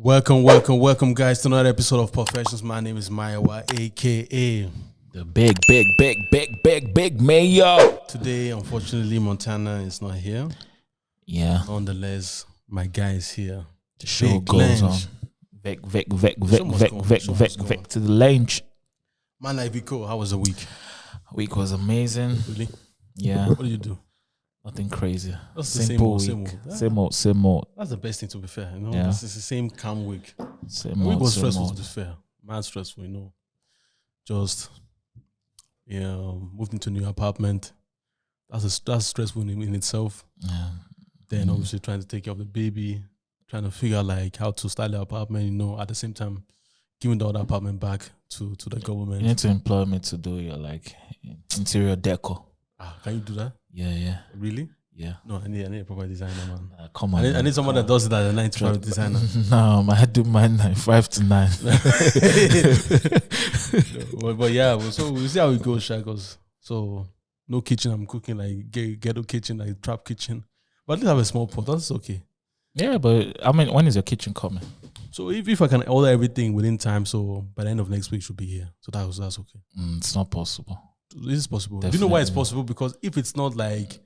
Welcome, guys, to another episode of Professions. My name is Maiwa, aka the big mayor. Today, unfortunately, Montana is not here. Yeah. Nonetheless, my guy is here. The show goes on. Vec to the lounge. Man, like Vico, how was the week? Week was amazing. Really? Yeah. What did you do? Nothing crazy. That's Simple the week. same old. Same old. That's the best thing, to be fair. You know, Yeah. It's the same calm week. Same The week old. was Same stressful, to old. be fair. Mad stressful, you know. Just, moved into a new apartment. That's stressful in itself. Yeah. Then obviously trying to take care of the baby, trying to figure out like how to style the apartment, you know, at the same time giving the other apartment back to the government. You need to employ me to do your interior decor. Can you do that? Yeah. Really? Yeah. No, I need a proper designer, man. Come on. I need someone that does it as a 9 to 5 designer. No, I do mine 5 to 9. but yeah, so we'll see how it goes, Shagos. So no kitchen, I'm cooking like ghetto kitchen, like trap kitchen. But at least I have a small pot, that's okay. Yeah, but I mean, when is your kitchen coming? So if I can order everything within time, so by the end of next week it should be here. So that's okay. It's not possible. This is possible. Definitely. Do you know why it's possible? Because if it's not like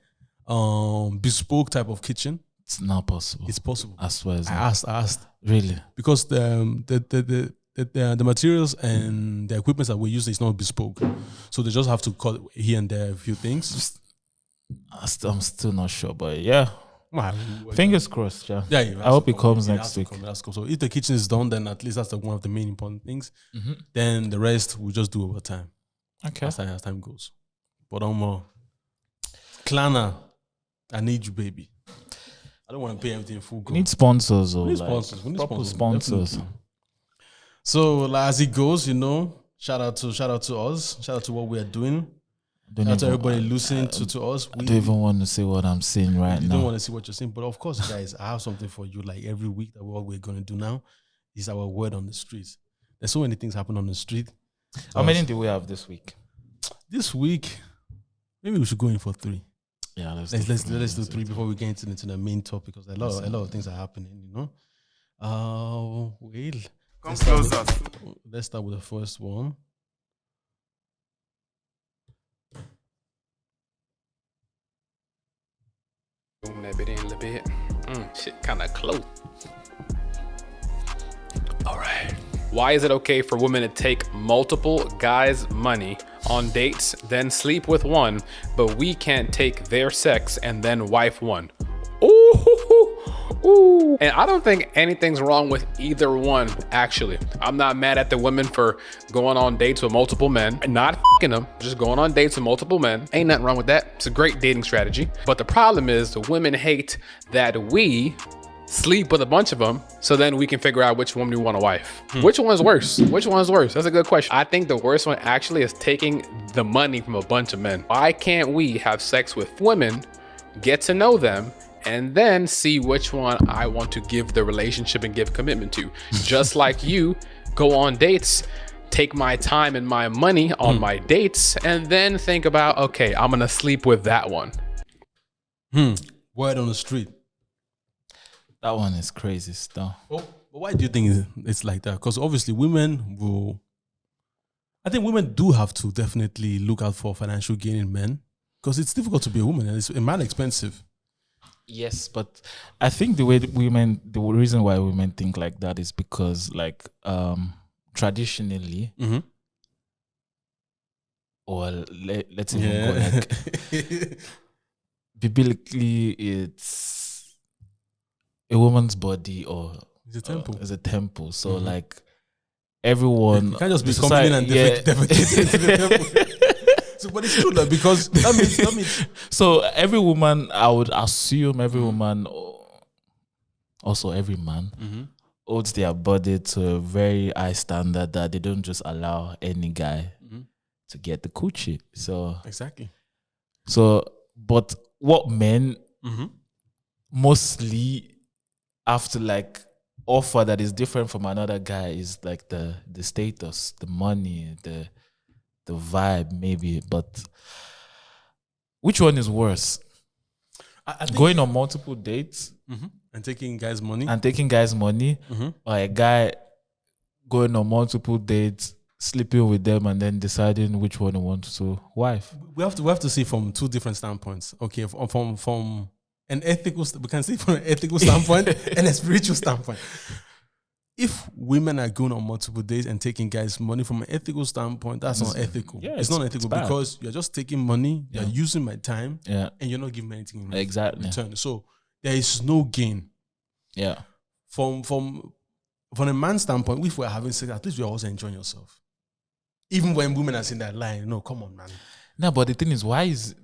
bespoke type of kitchen, It's not possible. it's possible. I swear. It's I not. asked Really? because the materials and the equipment that we use is not bespoke, so they just have to cut here and there a few things. I'm still not sure, but yeah. Wow. Fingers crossed, yeah. Yeah, I hope it comes next week. That's cool. So if the kitchen is done, then at least that's one of the main important things. Mm-hmm. Then the rest we just do over time. Okay. As time goes. But Klana, I need you, baby. I don't want to pay everything full go. We need sponsors or We need like sponsors. We need proper sponsors. sponsors. So as it goes, you know, shout out to us. Shout out to what we are doing. Shout out to everybody listening to us. I don't even want to say what I'm saying right You now. don't want to see what you're saying, but of course, guys, I have something for you. Like every week, that what we're going to do now is our word on the street. There's so many things happen on the street. How many do we have this week? This week, maybe we should go in for 3. Yeah, let's do 3 before we get into the main topic, because a lot of things are happening. You know. Well, let's start with the first one. Zoom that bit in a little bit. Shit, kind of close. All right. Why is it okay for women to take multiple guys' money on dates, then sleep with one, but we can't take their sex and then wife one? Ooh. And I don't think anything's wrong with either one, actually. I'm not mad at the women for going on dates with multiple men, not f***ing them, just going on dates with multiple men. Ain't nothing wrong with that. It's a great dating strategy. But the problem is the women hate that we sleep with a bunch of them, so then we can figure out which one we want a wife. Which one's worse? That's a good question. I think the worst one actually is taking the money from a bunch of men. Why can't we have sex with women, get to know them, and then see which one I want to give the relationship and give commitment to? Just like you go on dates, take my time and my money on my dates, and then think about, okay, I'm gonna sleep with that one. Word on the street. That one is crazy stuff. But why do you think it's like that? Because obviously I think women do have to definitely look out for financial gain in men, because it's difficult to be a woman and it's a man expensive. Yes, but I think the reason why women think like that is because traditionally, or let's even go biblically, it's a woman's body or It's a temple. is a temple. So everyone, You can't just be the coming in and society- defecating into the temple. So, but it's true though, because that means So every woman, I would assume every woman, also every man, holds their body to a very high standard that they don't just allow any guy to get the coochie. So exactly. But what men mostly have to offer that is different from another guy is like the status, the money, the vibe maybe. But which one is worse? I think Going on multiple dates And taking guys' money. Or a guy going on multiple dates, sleeping with them, and then deciding which one he wants to wife. We have to see from two different standpoints. Okay, from an ethical, we can see from an ethical standpoint and a spiritual standpoint. If women are going on multiple dates and taking guys' money from an ethical standpoint, that's not ethical. Yeah, it's not ethical because you're just taking money, you're using my time, Yeah. and you're not giving me anything in Exactly. return. So there is no gain. Yeah. From a man's standpoint, if we're having sex, at least we're also enjoying yourself. Even when women are saying that line, no, come on, man. No, but the thing is, why is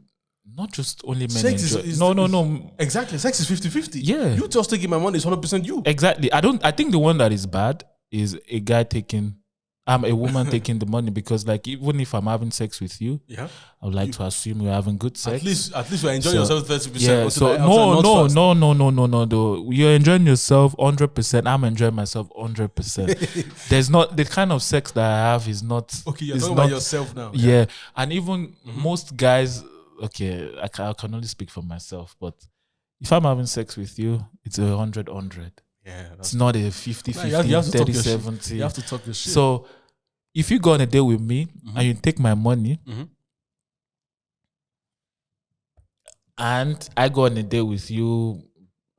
not just only men Sex enjoy? is No. Exactly. Sex is 50-50. Yeah. You just taking my money is 100% you. Exactly. I think the one that is bad is a guy taking, a woman taking the money, because like even if I'm having sex with you, Yeah. I would like to assume you're having good sex. At least you're enjoying yourself 30%. Yeah. So no. Though you're enjoying yourself 100%. I'm enjoying myself 100%. There's not the kind of sex that I have is not. Okay, you're talking about yourself now. Yeah. And even most guys. Okay, I can only speak for myself, but if I'm having sex with you, it's 100-100. Yeah. It's not a 50-50, you have to 30-70. You have to talk your shit. So if you go on a date with me and you take my money, and I go on a date with you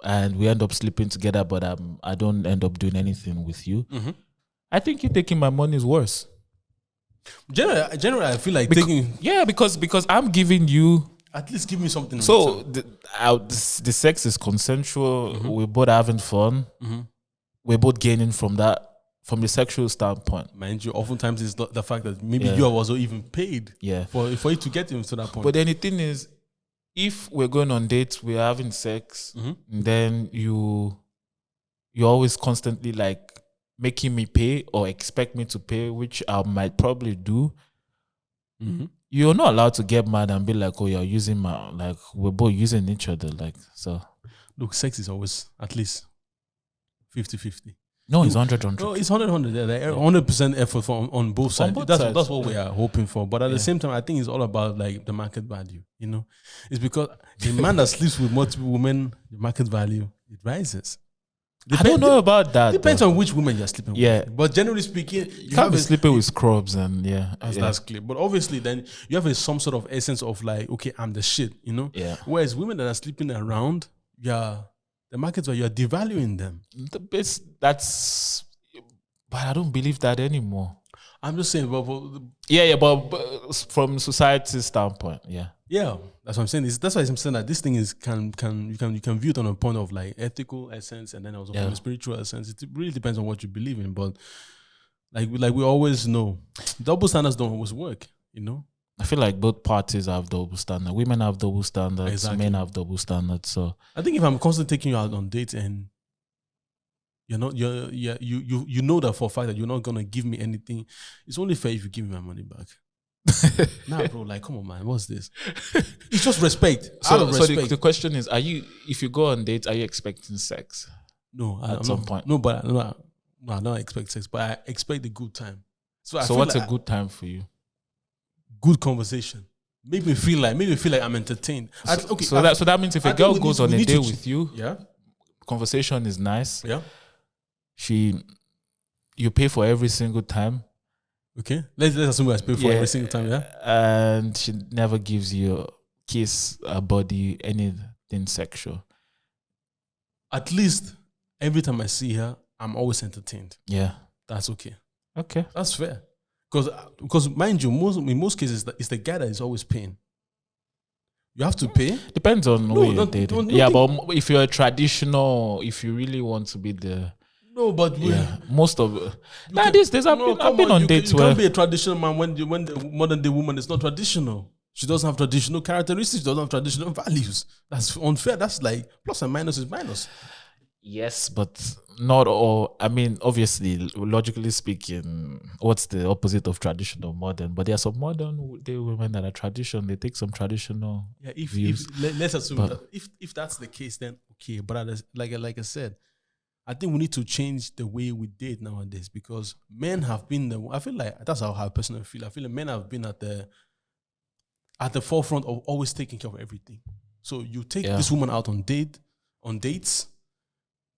and we end up sleeping together, but I don't end up doing anything with you, I think you taking my money is worse. Generally, I feel like taking. Yeah, because I'm giving you. At least give me something. So the sex is consensual. We're both having fun. We're both gaining from that, from the sexual standpoint. Mind you, oftentimes it's the fact that maybe you are also even paid. Yeah. For you to get him to that point. But then the thing is, if we're going on dates, we're having sex, then you're always constantly like making me pay or expect me to pay, which I might probably do. You're not allowed to get mad and be like, oh, you're using my, like, we're both using each other. Like, so. Look, sex is always at least 50-50. No, it's 100-100. No, it's 100-100. Yeah, 100% effort on both sides. That's what we are hoping for. But at the same time, I think it's all about like the market value. You know, it's because a man that sleeps with multiple women, the market value, it rises. I don't know about that. Depends on which woman you're sleeping with. But generally speaking, you can't be sleeping with scrubs and that's clear. But obviously, then you have some sort of essence of like, okay, I'm the shit, you know? Yeah. Whereas women that are sleeping around, the market value, you're devaluing them. But I don't believe that anymore. I'm just saying, but from society's standpoint, yeah, that's what I'm saying. That's why I'm saying that this thing is you can view it on a point of like ethical essence, and then also from a spiritual essence. It really depends on what you believe in, but like we always know, double standards don't always work. You know, I feel like both parties have double standards. Women have double standards. Exactly. Men have double standards. So I think if I'm constantly taking you out on dates and you know that for a fact that you're not gonna give me anything, it's only fair if you give me my money back. Nah, bro, like, come on, man, what's this? It's just respect. So the question is, if you go on dates, are you expecting sex? No, at some point. No, but I don't expect sex, but I expect a good time. So what's a good time for you? Good conversation. Make me feel like I'm entertained. So that means if a girl goes on a date with you, yeah, conversation is nice. Yeah. You pay for every single time. Okay. Let's assume I pay for every single time, yeah? And she never gives you a kiss, a body, anything sexual. At least every time I see her, I'm always entertained. Yeah. That's okay. Okay. That's fair. Because mind you, in most cases, it's the guy that is always paying. You have to pay. Depends on who you're dating. But if you're a traditional, if you really want to be the... No, but most of I've been on dates where... You can't be a traditional man when the modern day woman is not traditional. She doesn't have traditional characteristics. She doesn't have traditional values. That's unfair. That's like plus and minus is minus. Yes, but not all. I mean, obviously, logically speaking, what's the opposite of traditional modern? But there are some modern day women that are traditional. They take some traditional views. Let's assume that if that's the case, then okay. But like I said, I think we need to change the way we date nowadays because men have been I feel like that's how I personally feel. I feel like men have been at the forefront of always taking care of everything. So you take this woman out on dates.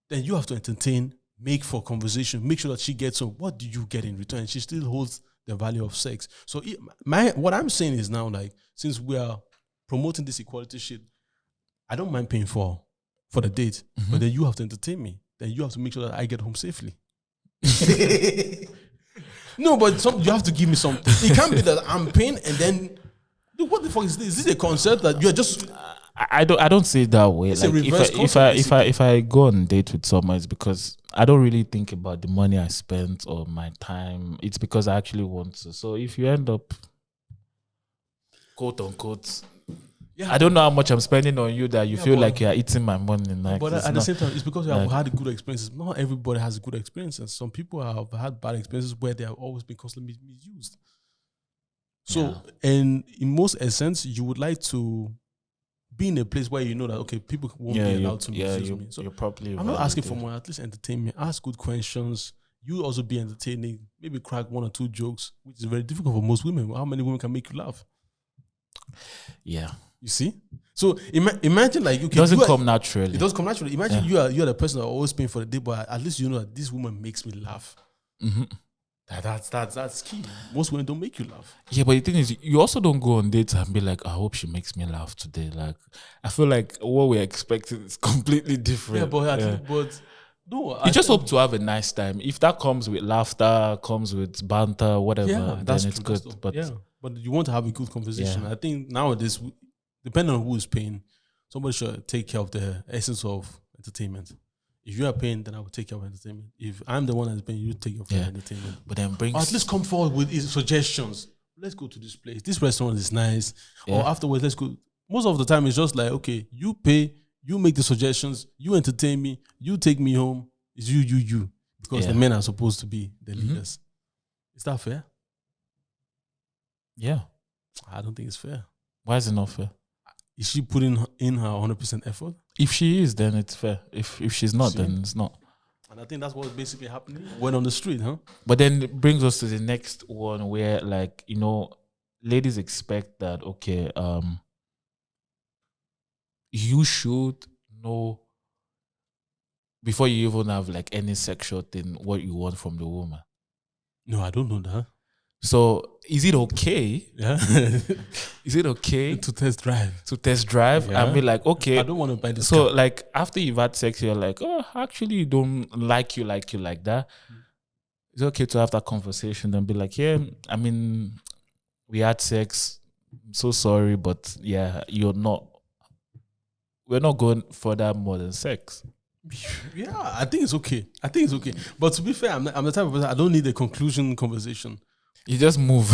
then you have to entertain, make for conversation, make sure that she gets some. What do you get in return? She still holds the value of sex. So what I'm saying is now, like, since we are promoting this equality shit, I don't mind paying for the date, but then you have to entertain me. Then you have to make sure that I get home safely. No, but you have to give me something. It can't be that I'm paying and then, dude, what the fuck is this? Is this a concert that you're just? I don't see it that way. It's like a reverse if I go on a date with someone, it's because I don't really think about the money I spent or my time. It's because I actually want to. So if you end up, quote unquote, I don't know how much I'm spending on you that you feel like you're eating my money. Like, but at the same time, it's because you have had good experiences. Not everybody has good experiences. Some people have had bad experiences where they have always been constantly misused. So, and in most essence, you would like to be in a place where you know that, okay, people won't be allowed to misuse me. So you're probably I'm not asking for more. At least entertain me. Ask good questions. You also be entertaining. Maybe crack 1 or 2 jokes, which is very difficult for most women. How many women can make you laugh? Yeah. You see? So imagine like it doesn't come naturally. It doesn't come naturally. Imagine you are the person that always paying for the date, but at least you know that this woman makes me laugh. Mm-hmm. That's key. Most women don't make you laugh. Yeah, but the thing is, you also don't go on dates and be like, I hope she makes me laugh today. Like, I feel like what we're expecting is completely different. Yeah, but no, you just hope to have a nice time. If that comes with laughter, comes with banter, whatever, then it's good. But you want to have a good conversation. I think nowadays, depending on who is paying, somebody should take care of the essence of entertainment. If you are paying, then I will take care of entertainment. If I'm the one that's paying, you take care of entertainment. But then or at least come forward with suggestions. Let's go to this place. This restaurant is nice. Or afterwards, let's go. Most of the time, it's just like, okay, you pay, you make the suggestions, you entertain me, you take me home. It's you. Because the men are supposed to be the leaders. Is that fair? Yeah. I don't think it's fair. Why is it not fair? Is she putting in her 100% effort? If she is, then it's fair. If she's not, then it's not. And I think that's what's basically happening when on the street, huh? But then it brings us to the next one where, like, you know, ladies expect that, okay, you should know before you even have like any sexual thing what you want from the woman. No, I don't know that. So is it okay? Yeah. Is it okay to test drive? To test drive and be like, okay. I don't want to buy this. So car. like after you've had sex, you're like, oh, actually don't like you like that. It's okay to have that conversation and be like, yeah, I mean, we had sex. I'm so sorry, but yeah, we're not going further more than sex. Yeah, I think it's okay. But to be fair, I'm the type of person, I don't need a conclusion conversation. You just move.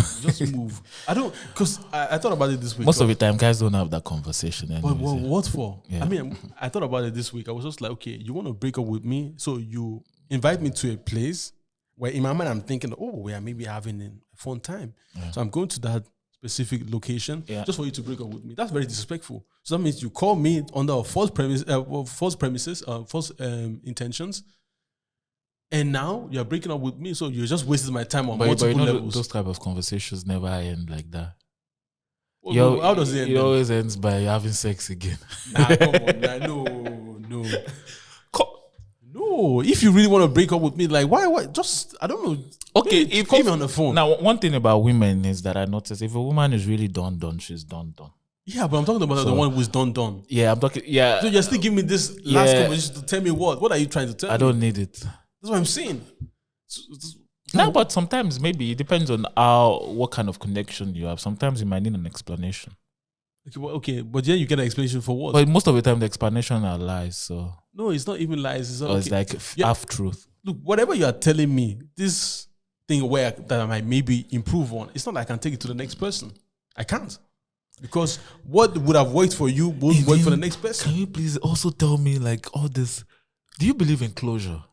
I don't, because I thought about it this week. Most of the time, guys don't have that conversation. Anyways, what for? Yeah. I mean, I thought about it this week. I was just like, okay, you want to break up with me? So you invite me to a place where in my mind, I'm thinking, oh, we are maybe having a fun time. Yeah. So I'm going to that specific location just for you to break up with me. That's very disrespectful. So that means you call me under false premises, false intentions. And now you're breaking up with me, so you're just wasting my time on multiple levels. Those type of conversations never end like that. Well, how does it end? It always ends by having sex again. Nah, come on, no. No, if you really want to break up with me, like why? Just I don't know. Okay, if call me on the phone. Now, one thing about women is that I notice if a woman is really done, she's done. Yeah, but I'm talking about the one who's done. Yeah, I'm talking. Yeah. So you're still giving me this last conversation to tell me what? What are you trying to tell me? I don't need it. That's what I'm saying. No, but sometimes maybe it depends on what kind of connection you have. Sometimes you might need an explanation. Okay, but then you get an explanation for what? But most of the time, the explanation are lies. So no, it's not even lies. It's, it's like half truth. Look, whatever you are telling me, this thing that I might maybe improve on, it's not like I can take it to the next person. I can't. Because what would have worked for you won't work for the next person. Can you please also tell me, like, all this? Do you believe in closure?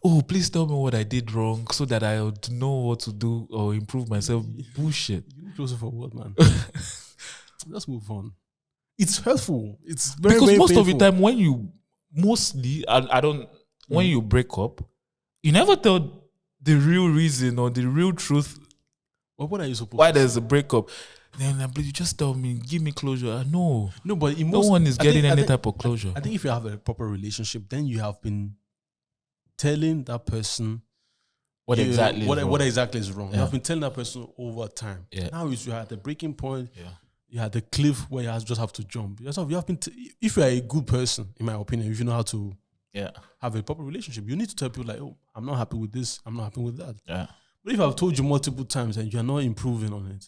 Oh, please tell me what I did wrong so that I would know what to do or improve myself. Bullshit. You need closer for what, man? Let's move on. It's hurtful. It's very, because very most painful. of the time when you when you break up, you never tell the real reason or the real truth. Well, what are you supposed why there's a breakup? Then like, but you just tell me, give me closure. No, No, but in no most, one is I getting think- I any think- type of closure. I think if you have a proper relationship, then you have been telling that person What exactly is wrong? what exactly is wrong. You Yeah. have been telling that person over time. Yeah. Now you're at the breaking point. Yeah. You had the cliff where you just have to jump. You have been. If you are a good person, in my opinion, if you know how to Yeah. have a proper relationship, you need to tell people like, "Oh, I'm not happy with this. I'm not happy with that." Yeah. But if I've told you multiple times and you're not improving on it,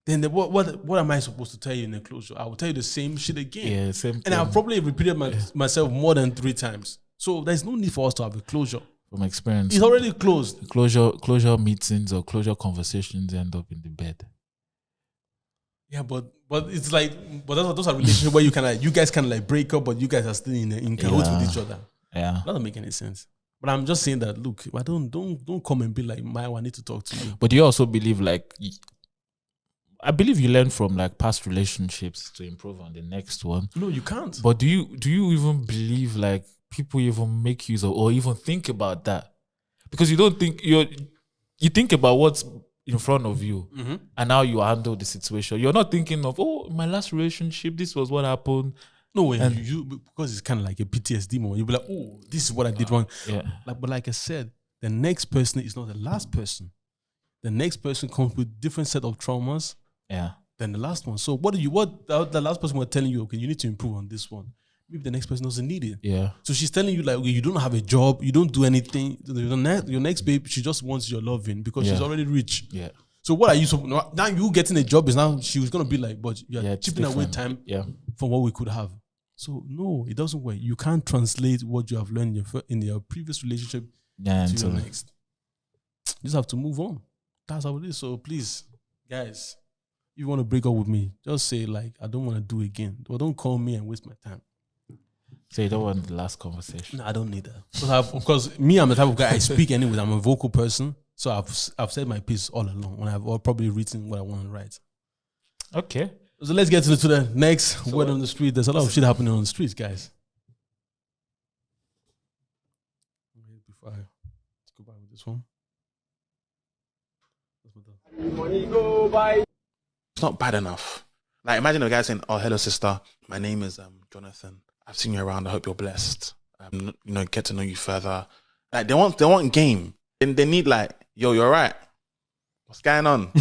then what am I supposed to tell you in the closure? I will tell you the same shit again. Yeah, same And thing. I've probably repeated myself more than 3 times. So there's no need for us to have a closure. From experience. It's already closed. Closure meetings or closure conversations end up in the bed. Yeah, but it's like, but those are relationships where you guys can like break up, but you guys are still in cahoots with each other. Yeah. That doesn't make any sense. But I'm just saying that, look, I don't come and be like, Maya, I need to talk to you. But do you also believe like I believe you learn from like past relationships to improve on the next one. No, you can't. But do you even believe like people even make use of or even think about that? Because you don't think you think about what's in front of you and how you handle the situation. You're not thinking of, oh, my last relationship, this was what happened. No way. Because it's kind of like a PTSD moment. You'll be like, oh, this is what I did wrong. Yeah. But like I said, the next person is not the last person. The next person comes with different set of traumas Yeah. than the last one. So what the last person was telling you, okay, you need to improve on this one. Maybe the next person doesn't need it. Yeah. So she's telling you like, okay, you don't have a job, you don't do anything. Your next babe, she just wants your loving because she's already rich. Yeah. So what are you now you getting a job is now she was gonna be like, but you're Yeah, it's chipping away different. time Yeah. from what we could have. So no, it doesn't work. You can't translate what you have learned in your previous relationship Yeah. to And your so, next. You just have to move on. That's how it is. So please, guys, if you want to break up with me, just say like, I don't want to do it again. Or don't call me and waste my time. so you don't want the last conversation. No, I don't need that. Because me, I'm the type of guy, I speak anyways. I'm a vocal person. So I've said my piece all along when I've probably written what I want to write. Okay. So let's get to the next word on the street. There's a lot of shit happening on the streets, guys. Before I go back with this one. It's not bad enough. Like, imagine a guy saying, "Oh, hello, sister. My name is Jonathan. I've seen you around. I hope you're blessed. Get to know you further." Like, they want game. And they need like, "Yo, you're right. What's going on?"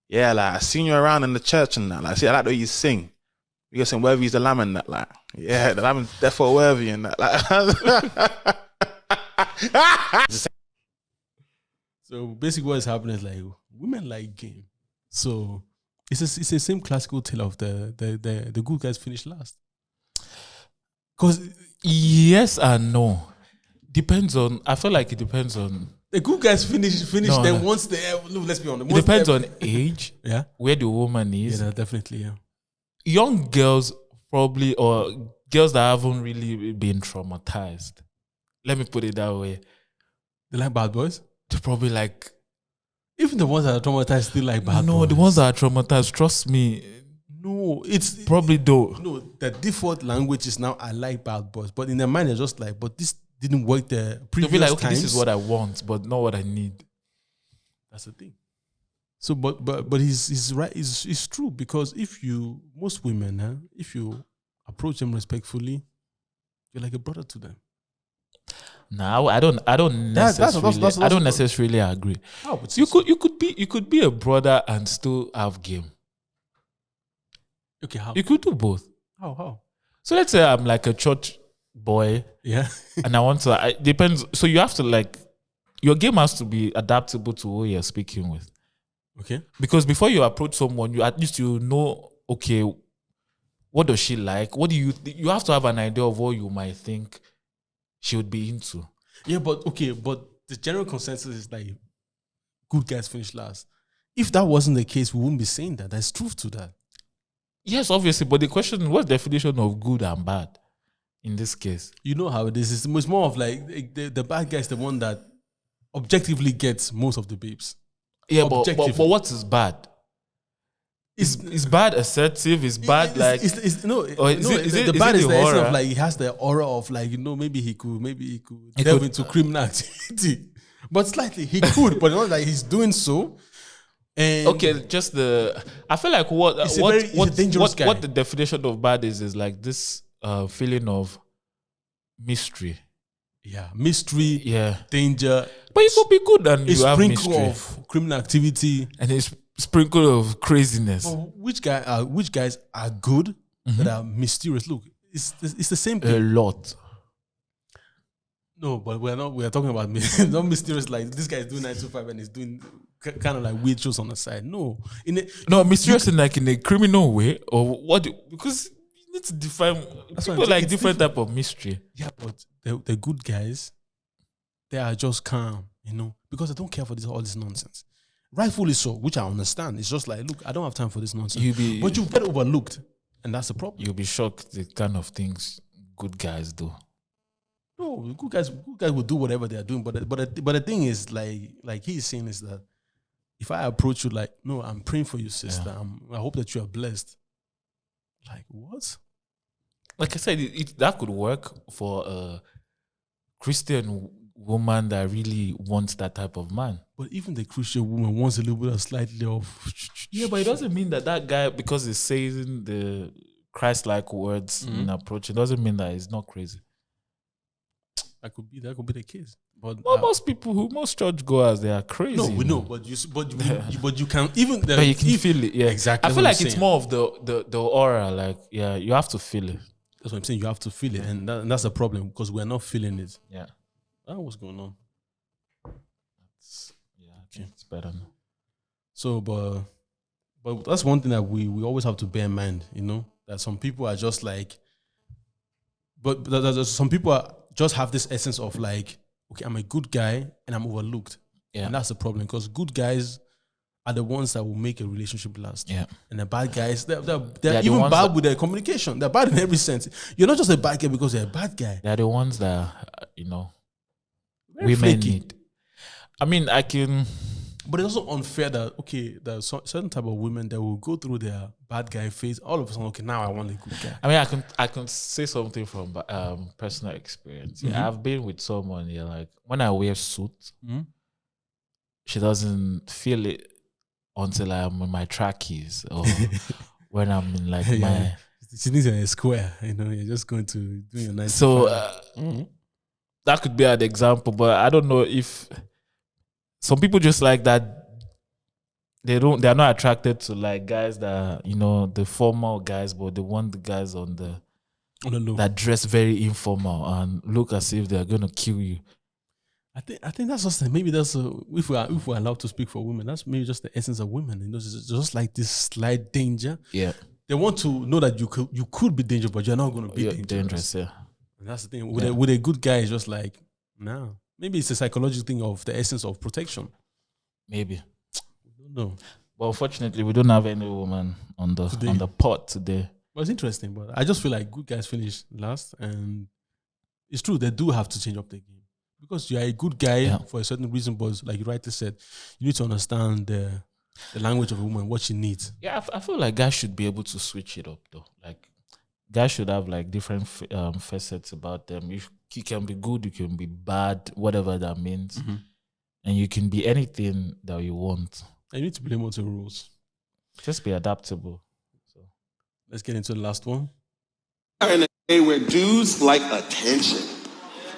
Yeah, like, I seen you around in the church and that. Like, see, I like the way you sing. You saying worthy is the lamb and that. Like, yeah, the lamb is therefore worthy and that. Like, So basically what is happening is like women like game. So it's the same classical tale of the good guys finish last. Because Yes and no. Depends on. I feel like it depends on. the good guys finish No, then no. once let's be honest. It depends on age, Yeah. where the woman is. Yeah, definitely, yeah. Young girls probably, or girls that haven't really been traumatized. Let me put it that way. They like bad boys. They're probably like, Even the ones that are traumatized still like bad boys. no, the ones that are traumatized, trust me, No, it's probably don't. no, the default language is now I like bad boys. But in their mind they're just like, but this didn't work the They'll previous be like, okay, times. this is what I want, but not what I need. That's the thing. So, but he's right. It's true because most women, if you approach them respectfully, you're like a brother to them. No, I don't necessarily agree. Oh, but You could be a brother and still have game. okay. How? You could do both. How? So let's say I'm like a church boy Yeah. and I want to. It depends. So you have to like, your game has to be adaptable to who you're speaking with. Okay. Because before you approach someone, you at least you know, okay, what does she like? What do you have to have an idea of what you might think she would be into. Yeah, but the general consensus is like good guys finish last. If that wasn't the case, we wouldn't be saying that. There's truth to that. Yes, obviously, but the question, what's the definition of good and bad in this case? You know how it is. It's more of like the bad guy is the one that objectively gets most of the babes. Yeah, but Objectively. what is bad? Is bad assertive? Is bad like? the bad is the essence of like he has the aura of like, maybe he could delve into criminal activity, but slightly he could, but not like he's doing so. And Okay, just the. I feel like It's a dangerous guy. what the definition of bad is like this feeling of mystery. yeah, mystery, Yeah, danger, but you could be good and a you have sprinkle mystery, of criminal activity. and a sprinkle of craziness. But which guys are good that are mysterious? Look, it's the same A thing. lot. No, but we're not. We're talking about not mysterious. Like this guy is doing 9 to 5 and he's doing kind of like weird shows on the side. No, No, mysterious in like in a criminal way, or what? Because you need to define. That's People what I'm like saying, different type of mystery. yeah, but the good guys, they are just calm, because they don't care for all this nonsense. Rightfully so, which I understand. It's just like, look, I don't have time for this nonsense. But you get overlooked, and that's the problem. You'll be shocked the kind of things good guys do. No, good guys will do whatever they are doing. But the thing is, like he's saying is that if I approach you like, no, I'm praying for you, sister. I hope that you are blessed. Like what? Like I said, that could work for a Christian woman that really wants that type of man. But even the Christian woman wants a little bit of slightly off. Yeah, but it doesn't mean that guy, because he's saying the Christ-like words in approach, it doesn't mean that he's not crazy. That could be the case. But Well, most churchgoers, they are crazy. no, we know, but you can even but you can feel it. Yeah, exactly. I feel like it's more of the aura. Like, yeah, you have to feel it. That's what I'm saying. You have to feel it, and that's the problem because we're not feeling it. Yeah, What's going on? it's better now. So, but that's one thing that we always have to bear in mind. That some people are just like, but some people just have this essence of like, okay, I'm a good guy and I'm overlooked. Yeah, And that's the problem because good guys are the ones that will make a relationship last. Yeah. And the bad guys, they're the even ones bad with their communication. They're bad in every sense. You're not just a bad guy because you're a bad guy. they're the ones that Very women flaky. need. I mean, I can. But it's also unfair that, okay, there's certain type of women that will go through their bad guy phase. All of a sudden, okay, now I want a good guy. I mean, I can say something from personal experience. Yeah, I've been with someone. Yeah, like when I wear suit, she doesn't feel it until I'm in my trackies or when I'm in like my. She needs a square. You're just going to do your nice. So that could be an example, but I don't know if some people just like that. They're not attracted to like guys that the formal guys, but they want the guys on the that dress very informal and look as if they're gonna kill you. I think that's just maybe that's if we're allowed to speak for women, that's maybe just the essence of women. It's just like this slight danger. Yeah, they want to know that you could be dangerous, but you're not going to be dangerous. Yeah, and that's the thing. With a good guy, it's just like no. Maybe it's a psychological thing of the essence of protection. Maybe. No, but unfortunately, we don't have any woman on the pot today. Well, it's interesting, but I just feel like good guys finish last, and it's true they do have to change up the game because you are a good guy for a certain reason. But like you rightly said, you need to understand the language of a woman, what she needs. Yeah, I feel like guys should be able to switch it up though. Like guys should have like different facets about them. You can be good, you can be bad, whatever that means, and you can be anything that you want. You need to play more to rules. Just be adaptable. So let's get into the last one. In a day where dudes like attention,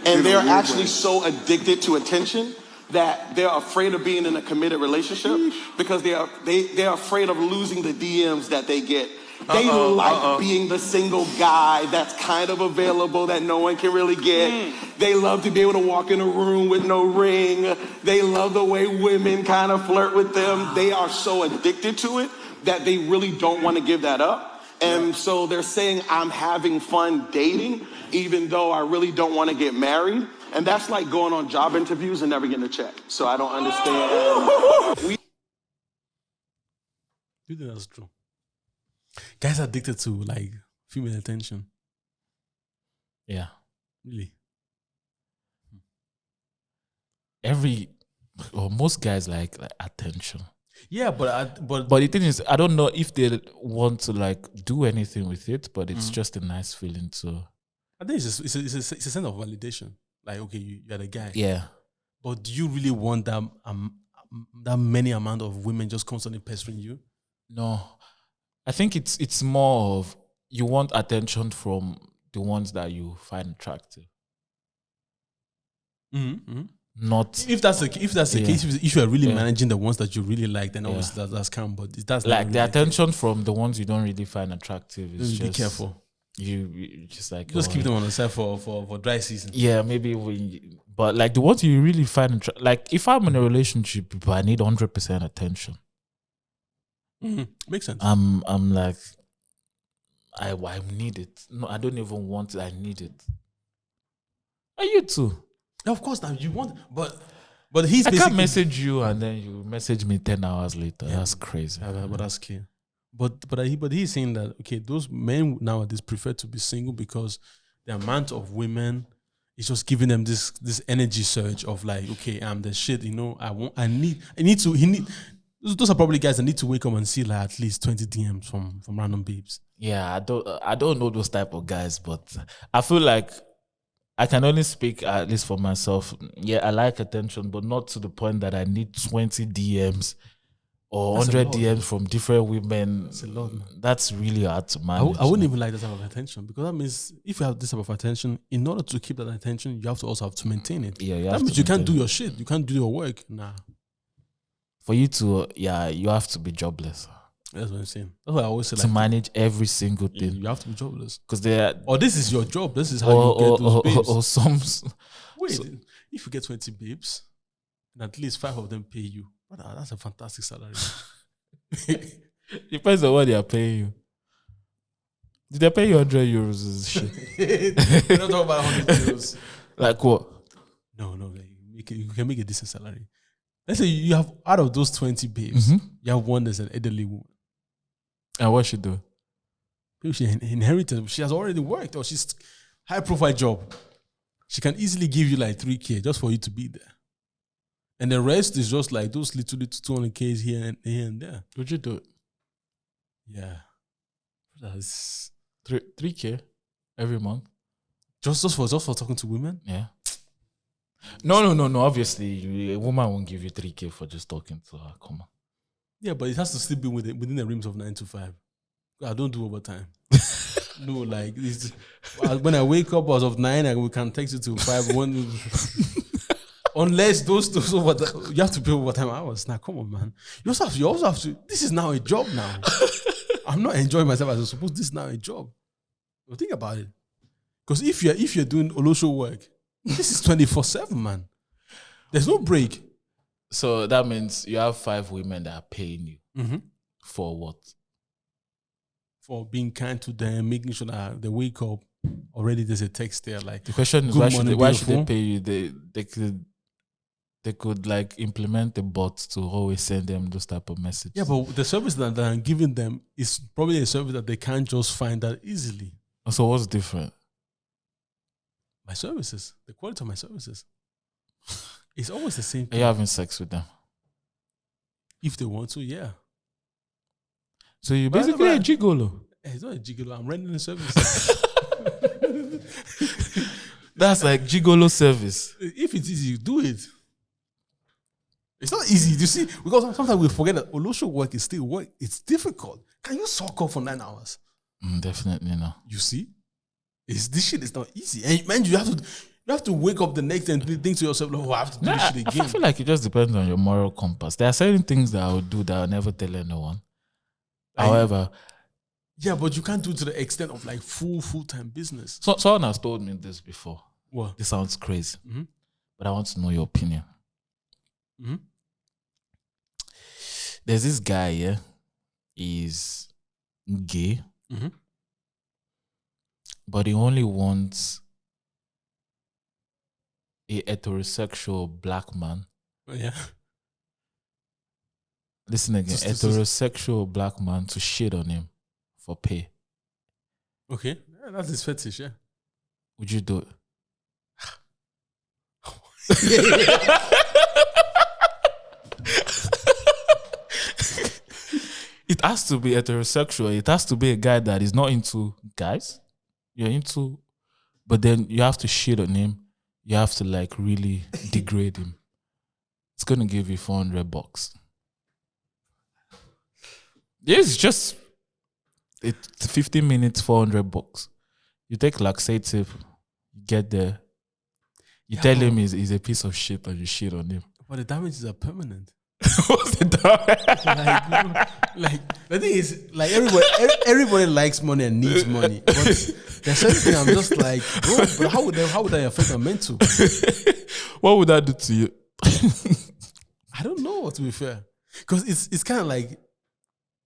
and they're actually so addicted to attention that they're afraid of being in a committed relationship because they're afraid of losing the DMs that they get. They like being the single guy that's kind of available that no one can really get. They love to be able to walk in a room with no ring. They love the way women kind of flirt with them. They are so addicted to it that they really don't want to give that up. And so they're saying, I'm having fun dating, even though I really don't want to get married. And that's like going on job interviews and never getting a check. So I don't understand. Do you think that's true? Guys are addicted to like female attention. Yeah. Really? Most guys like attention. Yeah, but the thing is, I don't know if they want to like do anything with it, but it's just a nice feeling to. I think it's a sense of validation. Like, okay, you're the guy. Yeah. But do you really want that that many amount of women just constantly pestering you? No, I think it's more of you want attention from the ones that you find attractive. Not If that's the case, if you are really Yeah. managing the ones that you really like, then obviously that's calm. But that's like not the really attention from the ones you don't really find attractive is case. Be just careful. You just like Just oh, keep them on the side for dry season. Yeah, maybe but like the ones you really find like if I'm in a relationship, but I need 100% attention. Makes sense. I'm like I need it. No, I don't even want it. I need it. Are you too? Of course, now you want, but he's I basically can't message you and then you message me 10 hours later. That's crazy. But that's clear. But he's saying that okay, those men nowadays prefer to be single because the amount of women is just giving them this energy surge of like, okay, I'm the shit, you know. Those are probably guys that need to wake up and see like at least 20 DMs from random babes. Yeah, I don't know those type of guys, but I feel like I can only speak at least for myself. Yeah, I like attention, but not to the point that I need 20 DMs or That's a 100 lot. DMs from different women. That's a lot, man. That's really hard to manage. I wouldn't even like that type of attention because that means if you have this type of attention, in order to keep that attention, you have to also have to maintain it. Yeah, That means you can't do your shit. You can't do your work. Nah, For you to, you have to be jobless that's what I'm saying. That's why I always say to like manage every single thing. you have to be jobless. Because they're Or this is your job. This is how you get those babes. or some. Wait, if you get 20 babes, and at least 5 of them pay you, brother, that's a fantastic salary. Depends on what they are paying you. Did they pay you 100 euros? Is shit. We're not talking about 100 euros. Like what? No, you can make a decent salary. Let's say you have out of those 20 babes, you have one that's an elderly woman. And what she do? Maybe she inherited. She has already worked, or she's high profile job. She can easily give you like 3K just for you to be there, and the rest is just like those little 200Ks here and there. Would you do it? Yeah, that's 3K every month? just for talking to women. Yeah. No. Obviously, a woman won't give you 3K for just talking to her. Come on. Yeah, but it has to still be within the rims of 9 to 5. I don't do overtime. No, like when I wake up as of 9, we can text it to 5. Unless those overtime, you have to pay overtime hours. Now, come on, man. You also have to. This is now a job now. I'm not enjoying myself as I suppose. This is now a job. But think about it, because if you're doing Olosho work, this is 24/7, man. There's no break. So that means you have 5 women that are paying you for what? For being kind to them, making sure that they wake up. Already there's a text there like The question is good why should they morning, pay you? They could like implement a bot to always send them those type of messages. Yeah, but the service that I'm giving them is probably a service that they can't just find that easily. So what's different? My services, the quality of my services, it's always the same Are thing. you having sex with them? If they want to, yeah. So you're basically a gigolo. It's not a gigolo. I'm renting the service. That's like gigolo service. If it's easy, do it. It's not easy, you see, because sometimes we forget that Olosho work is still work. It's difficult. Can you suck up for 9 hours? Definitely not. You see, this shit is not easy. And man, you have to wake up the next day and think to yourself, "Oh, I have to do this shit again." I feel like it just depends on your moral compass. There are certain things that I would do that I'll never tell anyone. However, yeah, but you can't do it to the extent of like full-time business. so someone has told me this before. What? This sounds crazy, Mhm. but I want to know your opinion. Mhm. There's this guy, yeah, he's gay, Mhm. but he only wants a heterosexual black man. Yeah. Listen again, heterosexual black man to shit on him for pay. Okay. Yeah, that's his fetish, yeah. Would you do it? It has to be heterosexual. It has to be a guy that is not into guys. You're into, but then you have to shit on him. You have to like really degrade him it's gonna give you $400. It's just 15 minutes, $400. You take laxative, you get there. You tell him he's a piece of shit and you shit on him. But the damages are permanent. What's the damage? Like the thing is, like everybody likes money and needs money. But there's something I'm just like, bro, but how would that affect my mental? What would that do to you? I don't know, to be fair. Because it's kind of like,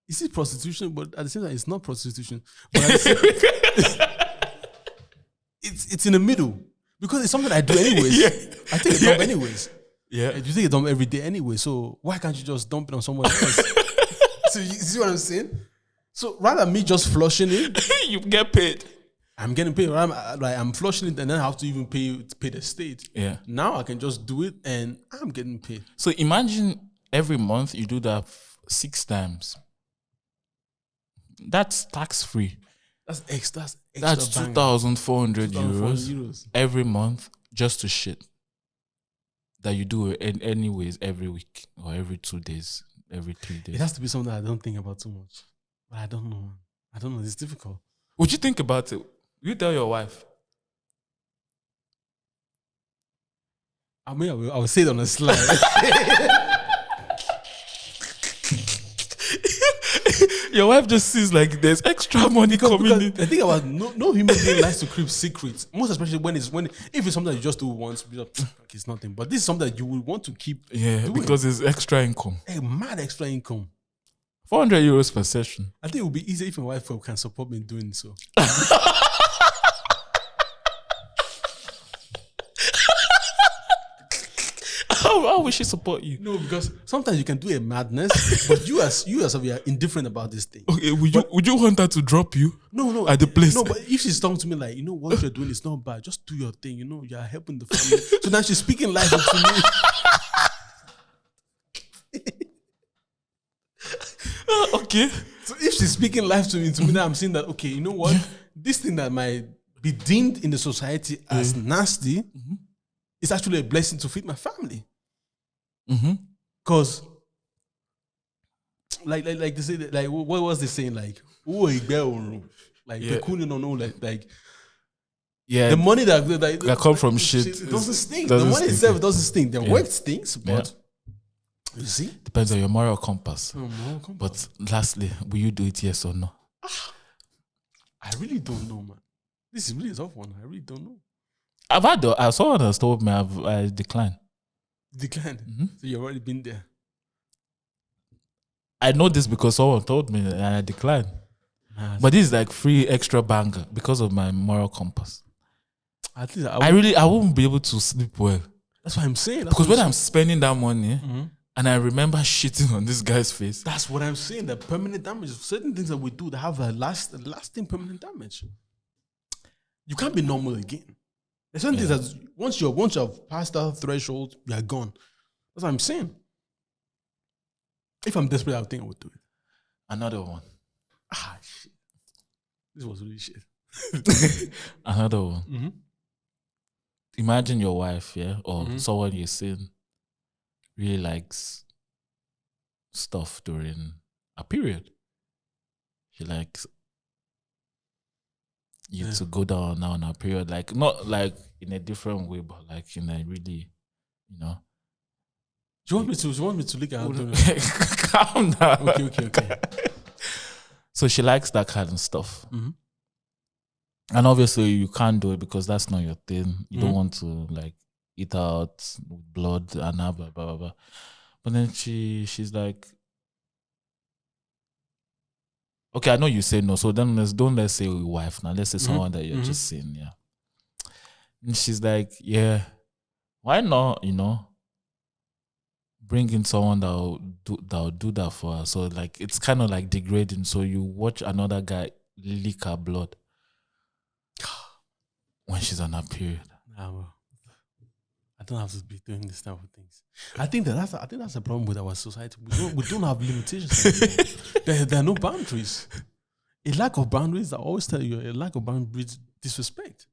is it prostitution? But at the same time, it's not prostitution. But at the same it's in the middle. Because it's something I do anyways. Yeah. I take a dump anyways. Yeah. You take a dump every day anyway. So why can't you just dump it on someone else? So you see what I'm saying? So rather than me just flushing it, You get paid. I'm getting paid. I'm flushing it and then I have to even pay the state. Yeah. Now I can just do it and I'm getting paid. So imagine every month you do that 6 times. That's tax free. That's extra. That's 2,400 euros euros every month just to shit. That you do anyways every week or every 2 days, every 3 days. It has to be something I don't think about too much. But I don't know. It's difficult. Would you think about it? You tell your wife. I mean, I will say it on a slide. Your wife just sees like there's extra money coming in. The thing about no human being likes to keep secrets. Most especially if it's something that you just do once, be like, okay, it's nothing. But this is something that you would want to keep. Yeah, doing. because it's extra income. Hey, mad extra income. 400 euros per session. I think it would be easier if my wife can support me in doing so. How will she support you? No, because sometimes you can do a madness, but you as we are indifferent about this thing. Okay, would you want her to drop you? No, at the place. No, but if she's talking to me like, what you're doing is not bad, just do your thing. You're helping the family. So now she's speaking life into me. Okay. So if she's speaking life to me, now I'm saying that, okay, you know what? This thing that might be deemed in the society as nasty is actually a blessing to feed my family. Because, like they say, like what was they saying? Like, Yeah, the money that come from shit it doesn't stink. doesn't The money stink, itself doesn't stink. The work stinks, but you see, depends on your moral compass. moral compass. But lastly, will you do it yes or no? I really don't know, man. This is really a tough one. I really don't know. I've had someone has told me I declined. Declined. So you've already been there. I know this because someone told me and I declined. But this is like free extra banger because of my moral compass. At least I won't be able to sleep well. That's what I'm saying. Because when I'm spending that money and I remember shitting on this guy's face. That's what I'm saying. The permanent damage. Certain things that we do that have a lasting permanent damage. You can't be normal again. There's certain things that once you've passed that threshold, you are gone. That's what I'm saying. If I'm desperate, I think I would do it. Another one. Shit. This was really shit. Another one. Imagine your wife, or someone you've seen really likes stuff during a period. She likes you to go down now on a period, like not like in a different way, but like in a really, Do you want me to look at how doing calm down. Okay. So she likes that kind of stuff. And obviously you can't do it because that's not your thing. You don't want to like eat out with blood and blah, blah, blah, blah. But then she's like, okay, I know you say no, so then let's say your wife now. Let's say someone that you're just seeing, And she's like, why not, bring in someone that'll do that for her. So like it's kind of like degrading. So you watch another guy lick her blood when she's on her period. I don't have to be doing this type of things. I think that's a problem with our society. We don't have limitations. There are no boundaries. A lack of boundaries, I always tell you, a lack of boundaries disrespect.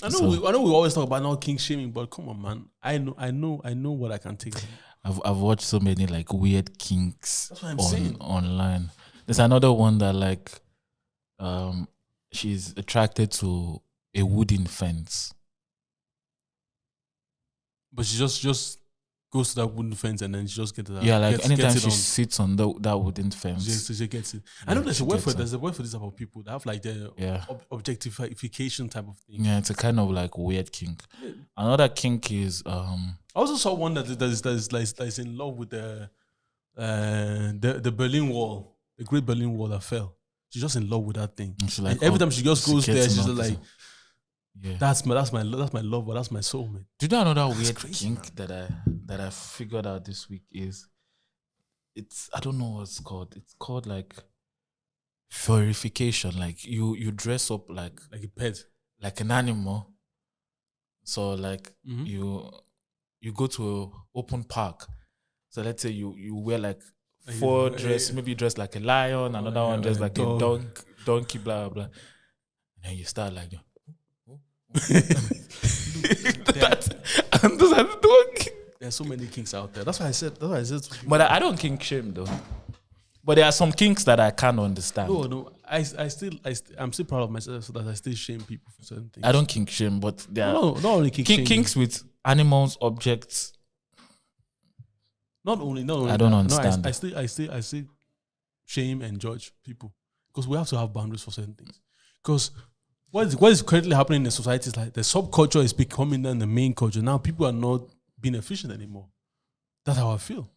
I know we always talk about not king shaming, but come on, man. I know what I can take. I've watched so many like weird kinks That's what I'm saying. online. There's another one that like she's attracted to a wooden fence. But she just goes to that wooden fence and then she just gets that. Yeah, like anytime gets it she on. sits on that wooden fence. She gets it. I know there's she a word gets for it. it. There's a word for this type of people that have like the objectification type of thing. Yeah, it's a kind of like weird kink. Another kink is I also saw one that is in love with the Berlin Wall, the Great Berlin Wall that fell. She's just in love with that thing. she's like, And every time she just goes there, she's gets just like, knocked. Yeah. that's my lover, that's my soulmate. Do you know another weird crazy, kink that I figured out this week is I don't know what it's called. It's called like furrification. Like you dress up like Like a pet. like an animal. So like Mhm. you go to an open park. So let's say you wear like Like four you- dress, maybe dress like a lion, another one dress like a donkey, blah blah blah. And then you start like and those are the donkey. There's so many kinks out there. That's why I said. To people. But I don't kink shame though. But there are some kinks that I can't understand. No. I'm still proud of myself so that I still shame people for certain things. I don't kink shame, but there are No, not only kinks with animals, objects. Not only. I don't that. understand. No, I still shame and judge people because we have to have boundaries for certain things. Because what is currently happening in the society is like the subculture is becoming then the main culture. Now people are not being efficient anymore. That's how I feel.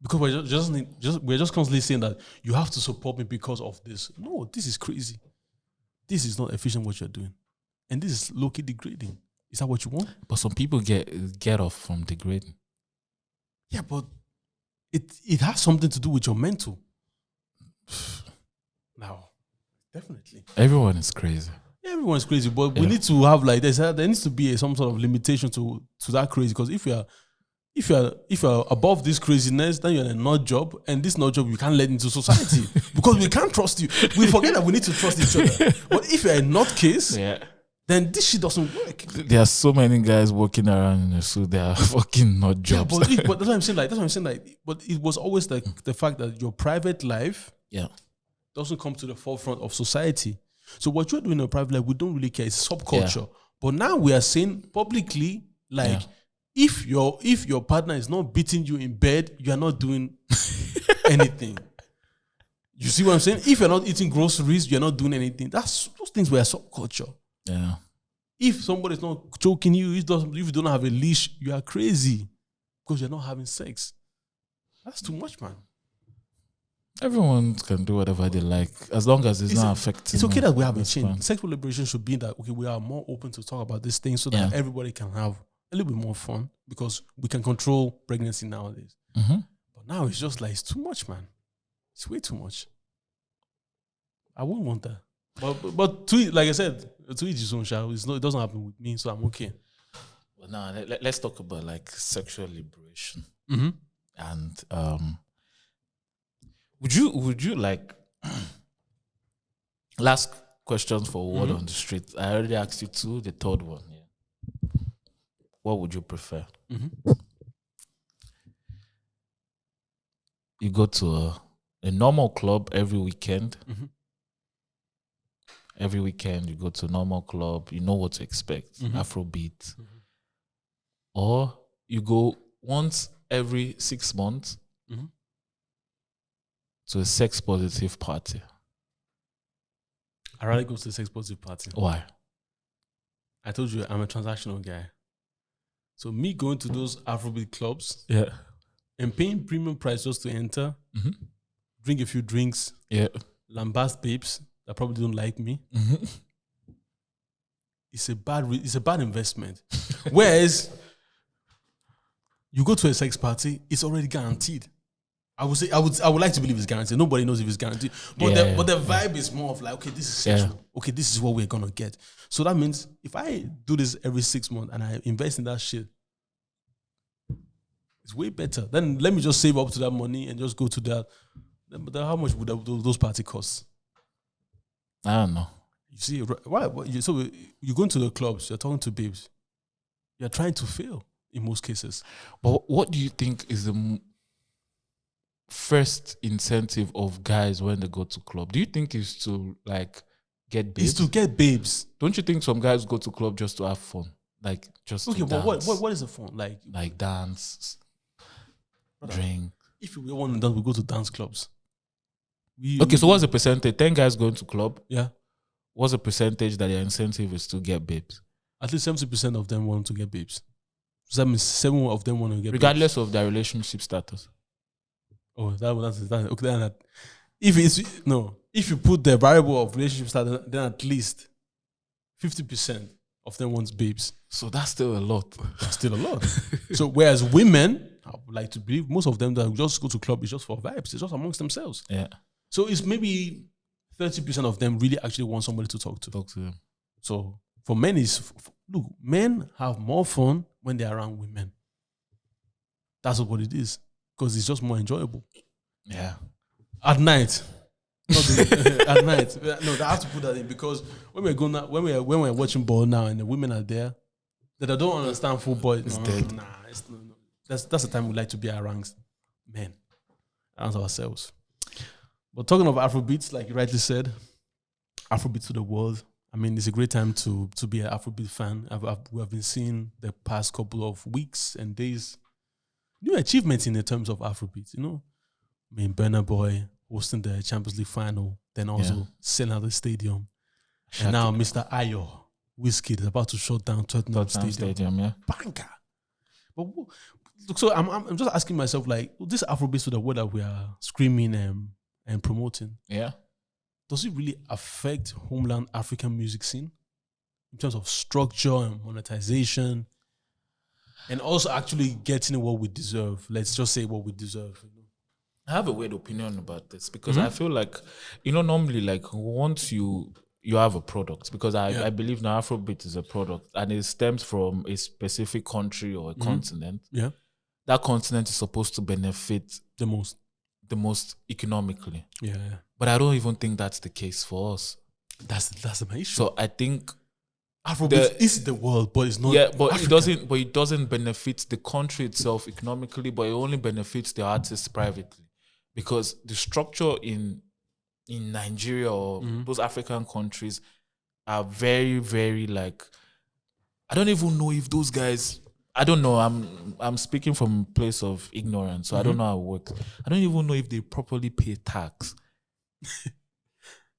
Because we're just constantly saying that you have to support me because of this. No, this is crazy. This is not efficient what you're doing, and this is low-key degrading. Is that what you want? But some people get off from degrading. Yeah, but it has something to do with your mental. Now, definitely. Everyone is crazy. Everyone's crazy, but we need to have like there needs to be some sort of limitation to that crazy. Because if you're above this craziness, then you're in a nut job, and this nut job you can't let into society because we can't trust you. We forget that we need to trust each other. But if you're a nutcase, then this shit doesn't work. There are so many guys walking around in a suit. They are fucking not jobs. Yeah, but that's what I'm saying. Like, but it was always like the fact that your private life doesn't come to the forefront of society. So what you're doing in your private life, we don't really care. It's subculture. Yeah. But now we are saying publicly, like, if your partner is not beating you in bed, you are not doing anything. You see what I'm saying? If you're not eating groceries, you're not doing anything. Those things were subculture. Yeah. If somebody's not choking you, if you don't have a leash, you are crazy because you're not having sex. That's too much, man. Everyone can do whatever they like as long as it's not affecting. It's okay that we have a change. Fine. Sexual liberation should be that we are more open to talk about these things so that everybody can have a little bit more fun because we can control pregnancy nowadays. Mm-hmm. But now it's just like it's too much, man. It's way too much. I wouldn't want that. But like I said, to each his own, it doesn't happen with me, so I'm okay. Well, now let's talk about like sexual liberation. Mm-hmm. And would you like last questions for word on the street? I already asked you two. The third one, what would you prefer? Mm-hmm. You go to a normal club every weekend. Mm-hmm. Every weekend you go to a normal club. You know what to expect. Mm-hmm. Afrobeats. Mm-hmm. Or you go once every 6 months to a sex positive party. I'd rather go to a sex positive party. Why? I told you I'm a transactional guy. So me going to those Afrobeat clubs and paying premium price just to enter, drink a few drinks, lambast babes that probably don't like me. It's a bad investment. Whereas you go to a sex party, it's already guaranteed. I would like to believe it's guaranteed. Nobody knows if it's guaranteed. But the vibe is more of like, okay, this is sexual. Okay, this is what we're gonna get. So that means if I do this every 6 months and I invest in that shit, it's way better. Then let me just save up to that money and just go to that. But then how much would those party cost? I don't know. You see, why? So you're going to the clubs, you're talking to babes, you're trying to fail. in most cases. But what do you think is the first incentive of guys when they go to club? Do you think it's to like get babes? It's to get babes. Don't you think some guys go to club just to have fun? Like just Okay, to but dance? what is the fun? Like dance, drink. If we want to dance, we go to dance clubs. Okay, so what's the percentage? 10 guys going to club. Yeah. What's the percentage that their incentive is to get babes? At least 70% of them want to get babes. So that means 7 of them want to get regardless of their relationship status. Oh, that's okay. Then if you put the variable of relationship status, then at least 50% of them wants babes. So that's still a lot. That's still a lot. So whereas women, I would like to believe most of them that just go to club is just for vibes. It's just amongst themselves. Yeah. So it's maybe 30% of them really actually want somebody to talk to. Talk to them. So for men, look, men have more fun when they're around women. That's what it is. Because it's just more enjoyable. Yeah. At night. At night. No, I have to put that in because when we're watching ball now and the women are there, that I don't understand football. It's dead. Nah, that's the time we like to be around men, around ourselves. But talking of Afrobeats, like you rightly said, Afrobeats to the world. I mean, it's a great time to be an Afrobeat fan. We have been seeing the past couple of weeks and days new achievements in the terms of Afrobeats. You know, I mean, Burna Boy hosting the Champions League final, then also selling out the stadium, and now Mr. Ayo Wizkid is about to shut down Tottenham Stadium. Yeah. Banker. But so I'm just asking myself, like, this Afrobeats to the world that we are screaming and promoting. Yeah. Does it really affect homeland African music scene in terms of structure and monetization, and also actually getting what we deserve? Let's just say what we deserve. You know? I have a weird opinion about this because I feel like, normally, like once you have a product, because I believe now Afrobeat is a product and it stems from a specific country or a continent. Yeah, that continent is supposed to benefit the most economically. Yeah. But I don't even think that's the case for us. That's my issue. So I think Afrobeat is the world, but it's not. Yeah, but African. it doesn't benefit the country itself economically, but it only benefits the artists privately, because the structure in Nigeria or those African countries are very, very like. I don't even know if those guys. I don't know. I'm speaking from a place of ignorance, so I don't know how it works. I don't even know if they properly pay tax.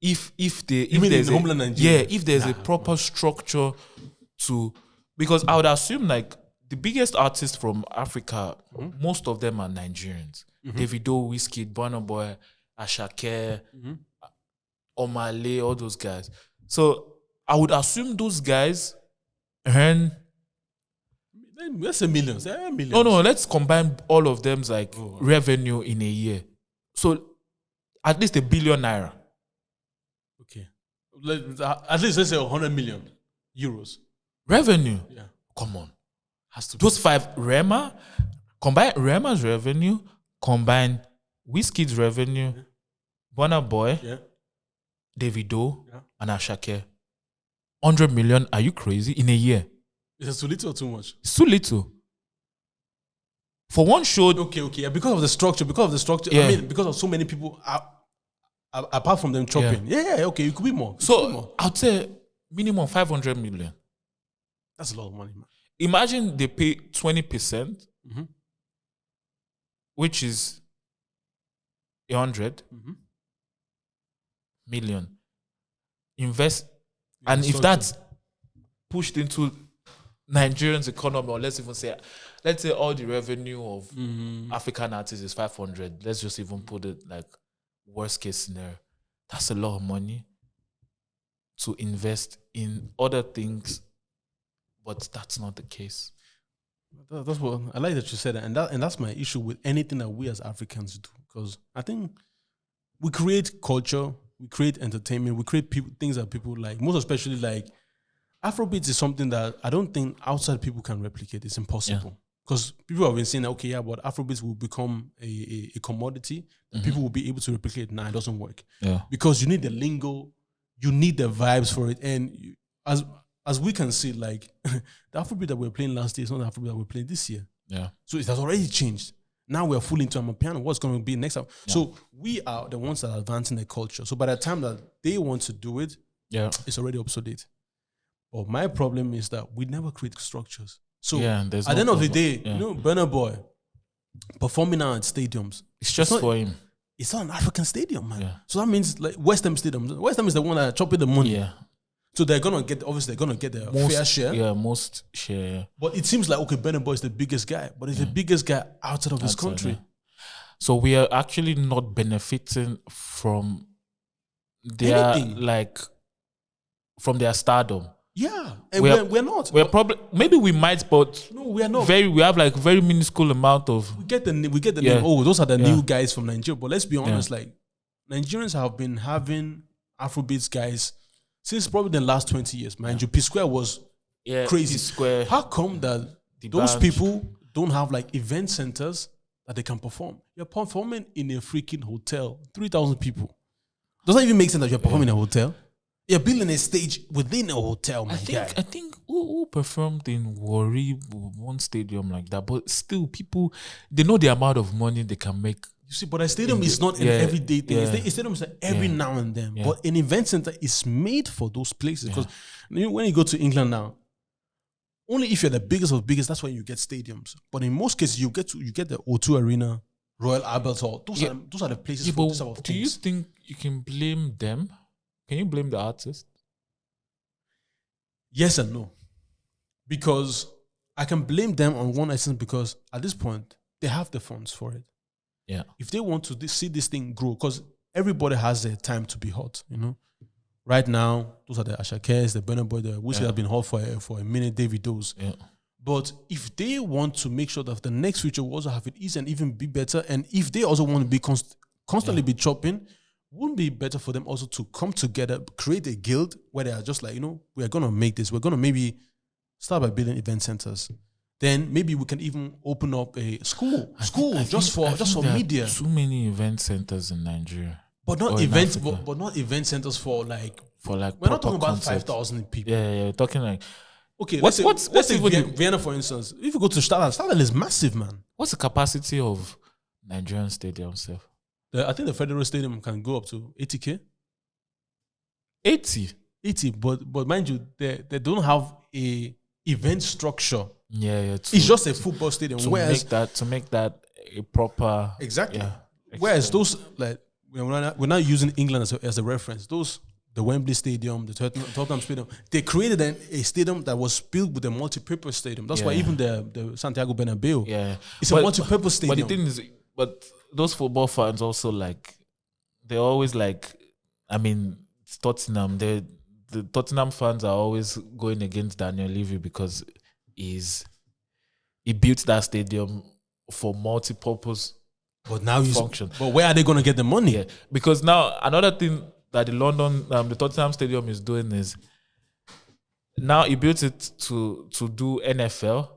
If there's homeland Nigeria? Yeah, if there's a proper structure to, because I would assume like the biggest artists from Africa, most of them are Nigerians. Davido, Wizkid, Burna Boy, Ashake, Omale, all those guys. So I would assume those guys earn. Let's say millions. Millions. No. Let's combine all of them's like revenue in a year. So at least ₦1 billion. Okay. At least let's say 100 million euros. Revenue? Yeah. Come on. Has to those five, combine Rema's revenue, combine Wizkid's revenue, Burna Boy, Davido, and Ashake. 100 million, are you crazy? In a year? Is it too little or too much? It's too little. For one show. Okay. Yeah, because of the structure. Yeah. I mean, because of so many people, apart from them chopping. Yeah, okay, it could be more. I'd say minimum 500 million. That's a lot of money, man. Imagine they pay 20%, which is 100 million. Invest, and if that's pushed into Nigerians' economy, or let's say all the revenue of African artists is 500. Let's just even put it like worst case scenario. That's a lot of money to invest in other things, but that's not the case. That's what I like that you said that, and that's my issue with anything that we as Africans do, because I think we create culture, we create entertainment, we create things that people like. Most especially like Afrobeats is something that I don't think outside people can replicate. It's impossible. Because people have been saying, okay, but Afrobeats will become a commodity that people will be able to replicate. Nah, it doesn't work. Yeah. Because you need the lingo, you need the vibes for it. And as as we can see, like the Afrobeat that we're playing last year is not the Afrobeat that we're playing this year. Yeah. So it has already changed. Now we're full into Amapiano. What's going to be next time? Yeah. So we are the ones that are advancing the culture. So by the time that they want to do it, it's already obsolete. But my problem is that we never create structures. So at the end of the day, you know, Burna Boy performing now at stadiums. It's just for him. It's not an African stadium, man. Yeah. So that means like West Ham Stadium. West Ham is the one that chopping the money. Yeah. So they're gonna get their fair share. Yeah, most share. But it seems like Burna Boy is the biggest guy, but he's the biggest guy outside of his country. Yeah. So we are actually not benefiting from their from their stardom. Yeah, and we're not. We're probably maybe we might, but no, we are not. We have like very minuscule amount of. We get the name. Oh, those are the new guys from Nigeria. But let's be honest, like Nigerians have been having Afrobeats guys since probably the last 20 years. Mind you, P Square was crazy. P Square. How come that those people don't have like event centers that they can perform? You're performing in a freaking hotel, 3,000 people. Doesn't even make sense that you're performing in a hotel. You're building a stage within a hotel, my guy. I think who performed in Warri, one stadium like that, but still people, they know the amount of money they can make. You see, but a stadium is not an everyday thing. A stadium is every now and then. Yeah. But an event center is made for those places. Because when you go to England now, only if you're the biggest of biggest, that's when you get stadiums. But in most cases, you get the O2 Arena, Royal Albert Hall. Those are the places for this type of things. Do you think you can blame them? Can you blame the artist? Yes and no. Because I can blame them on one essence because at this point, they have the funds for it. Yeah. If they want to see this thing grow, because everybody has their time to be hot, you know. Right now, those are the Ashakes, the Burna Boy, the which have been hot for a minute, Davidos. Yeah. But if they want to make sure that the next future will also have it easy and even be better, and if they also want to be constantly be chopping, wouldn't be better for them also to come together, create a guild where they are just like, you know, we are going to make this. We're going to maybe start by building event centers. Then maybe we can even open up a school just for media. Too many event centers in Nigeria, but not events, but not event centers for like we're not talking about 5,000 people. Yeah, we're talking like okay. Let's say Vienna, for instance. If you go to Stadler is massive, man. What's the capacity of Nigerian stadium, Seth? I think the Federal Stadium can go up to 80K. 80, but mind you, they don't have a event structure. Yeah. It's just a football stadium. To make that a proper exactly. Yeah, whereas those like we're not using England as a reference. The Wembley Stadium, the Tottenham Stadium, they created a stadium that was built with a multi-purpose stadium. That's why even the Santiago Bernabeu, it's a multi-purpose stadium. But the thing is, those football fans also they're always it's Tottenham. The Tottenham fans are always going against Daniel Levy because he built that stadium for multi-purpose function. But where are they going to get the money? Yeah, because now another thing that the Tottenham Stadium is doing is now he built it to do NFL,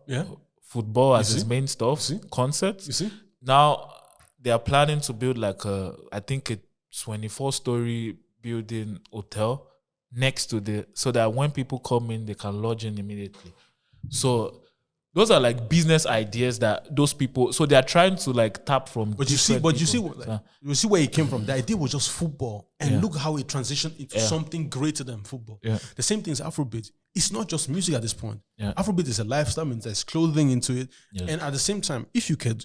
football as his main stuff, concerts. You see? Now they are planning to build a 24-story building hotel next to so that when people come in, they can lodge in immediately. So those are business ideas that those people. So they are trying to tap from. But you see where it came from. The idea was just football, and look how it transitioned into something greater than football. Yeah. The same thing is Afrobeat. It's not just music at this point. Yeah. Afrobeat is a lifestyle, means there's clothing into it, and at the same time, if you could